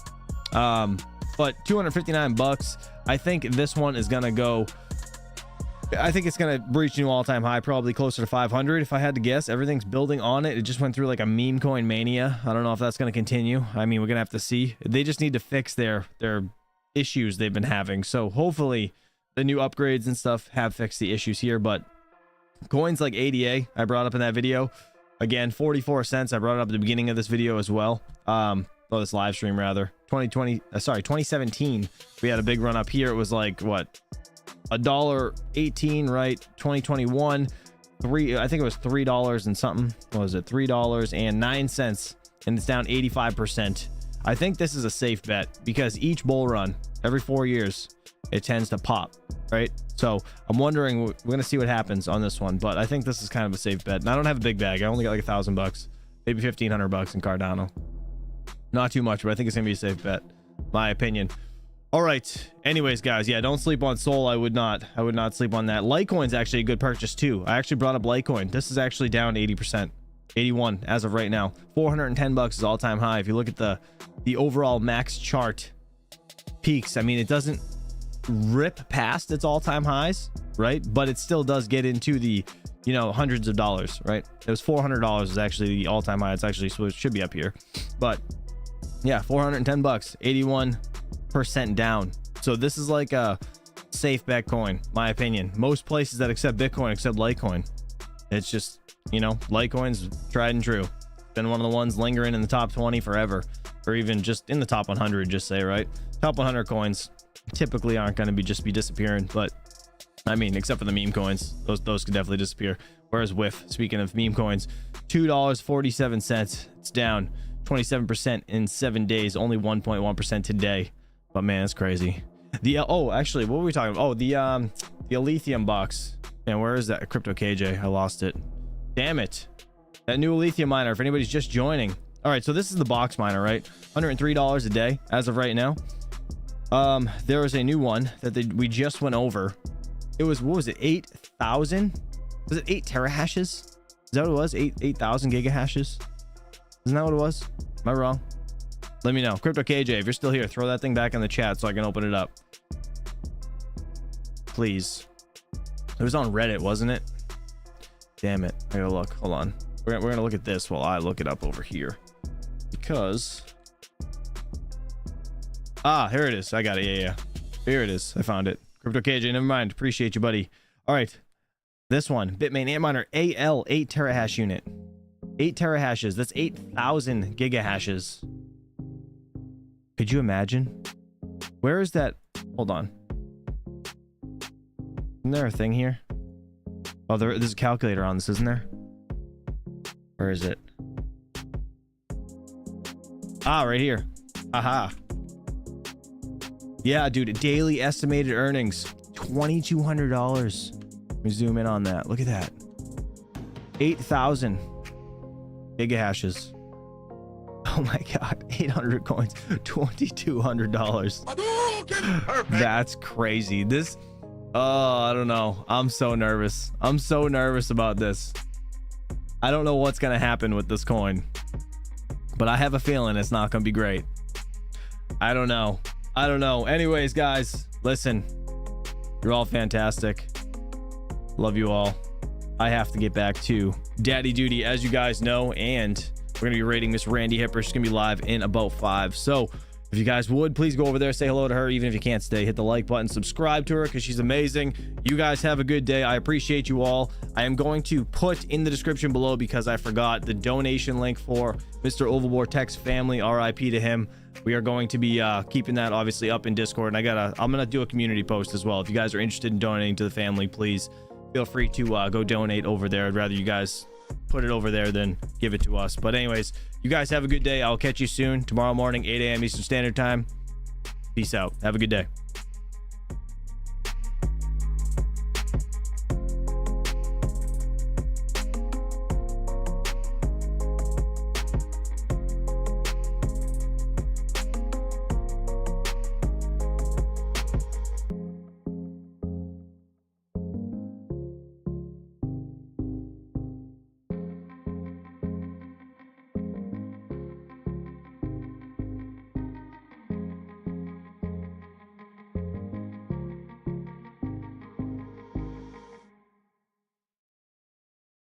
S1: But $259. I think this one is gonna go, I think it's gonna reach new all-time high, probably closer to 500 if I had to guess. Everything's building on it. It just went through like a meme coin mania. I don't know if that's gonna continue. I mean, we're gonna have to see. They just need to fix their issues they've been having. So hopefully the new upgrades and stuff have fixed the issues here. But coins like ADA, I brought up in that video, again, 44 cents. I brought it up at the beginning of this video as well. This live stream rather. 2017, we had a big run up here. It was like what, $1.18, right? 2021, I think it was $3 and something. What was it? $3.09, and it's down 85%. I think this is a safe bet because each bull run every 4 years it tends to pop, right? So I'm wondering, we're gonna see what happens on this one, but I think this is kind of a safe bet. And I don't have a big bag. I only got like $1,000, maybe $1,500 in Cardano. Not too much, but I think it's gonna be a safe bet, my opinion. All right, anyways, guys, yeah, don't sleep on Sol. I would not sleep on that. Litecoin's actually a good purchase too. I actually brought up Litecoin. This is actually down 80%, 81 as of right now. $410 is all-time high. If you look at the overall max chart peaks, I mean, it doesn't rip past its all-time highs, right? But it still does get into the, you know, hundreds of dollars, right? It was $400 is actually the all-time high. It's actually, so it should be up here, but yeah, 410 bucks, 81% down. So this is like a safe bet coin, my opinion. Most places that accept Bitcoin accept Litecoin. It's just, you know, Litecoin's tried and true. Been one of the ones lingering in the top 20 forever, or even just in the top 100, just say, right? Top 100 coins typically aren't going to be disappearing, but I mean, except for the meme coins, those could definitely disappear. Whereas WIF, speaking of meme coins, $2.47, it's down 27% in 7 days, only 1.1% today. But man, it's crazy. The actually, what were we talking about? Oh, the Lithium box. And where is that? Crypto KJ, I lost it. Damn it. That new lithium miner, if anybody's just joining. All right, so this is the box miner, right? $103 a day as of right now. There was a new one that we just went over. It was, what was it, 8,000? Was it 8 terahashes? Is that what it was? 8,000 gigahashes? Isn't that what it was? Am I wrong? Let me know. Crypto KJ, if you're still here, throw that thing back in the chat so I can open it up. Please. It was on Reddit, wasn't it? Damn it. I gotta look. Hold on. We're gonna look at this while I look it up over here. Because... ah, here it is. I got it. Yeah. Here it is. I found it. Crypto KJ, never mind. Appreciate you, buddy. All right. This one. Bitmain Antminer AL 8 terahash unit. 8 terahashes. That's 8,000 gigahashes. Could you imagine? Where is that? Hold on. Isn't there a thing here? Oh, there's a calculator on this, isn't there? Where is it? Ah, right here. Aha. Yeah, dude. Daily estimated earnings. $2,200. Let me zoom in on that. Look at that. 8,000 gigahashes. Oh my god. 800 coins. $2,200. That's crazy. This... oh, I don't know. I'm so nervous. I'm so nervous about this. I don't know what's going to happen with this coin, but I have a feeling it's not going to be great. I don't know. I don't know. Anyways, guys, listen, you're all fantastic. Love you all. I have to get back to daddy duty, as you guys know, and we're going to be rating Miss Randy Hipper. She's going to be live in about 5. So if you guys would, please go over there, say hello to her. Even if you can't stay, hit the like button, subscribe to her because she's amazing. You guys have a good day. I appreciate you all. I am going to put in the description below, because I forgot, the donation link for Mr. Ovalbore Tech's family. RIP to him. We are going to be keeping that obviously up in Discord, and I'm gonna do a community post as well. If you guys are interested in donating to the family, please feel free to go donate over there. I'd rather you guys put it over there than give it to us. But anyways, you guys have a good day. I'll catch you soon tomorrow morning, 8 a.m. Eastern Standard Time. Peace out. Have a good day.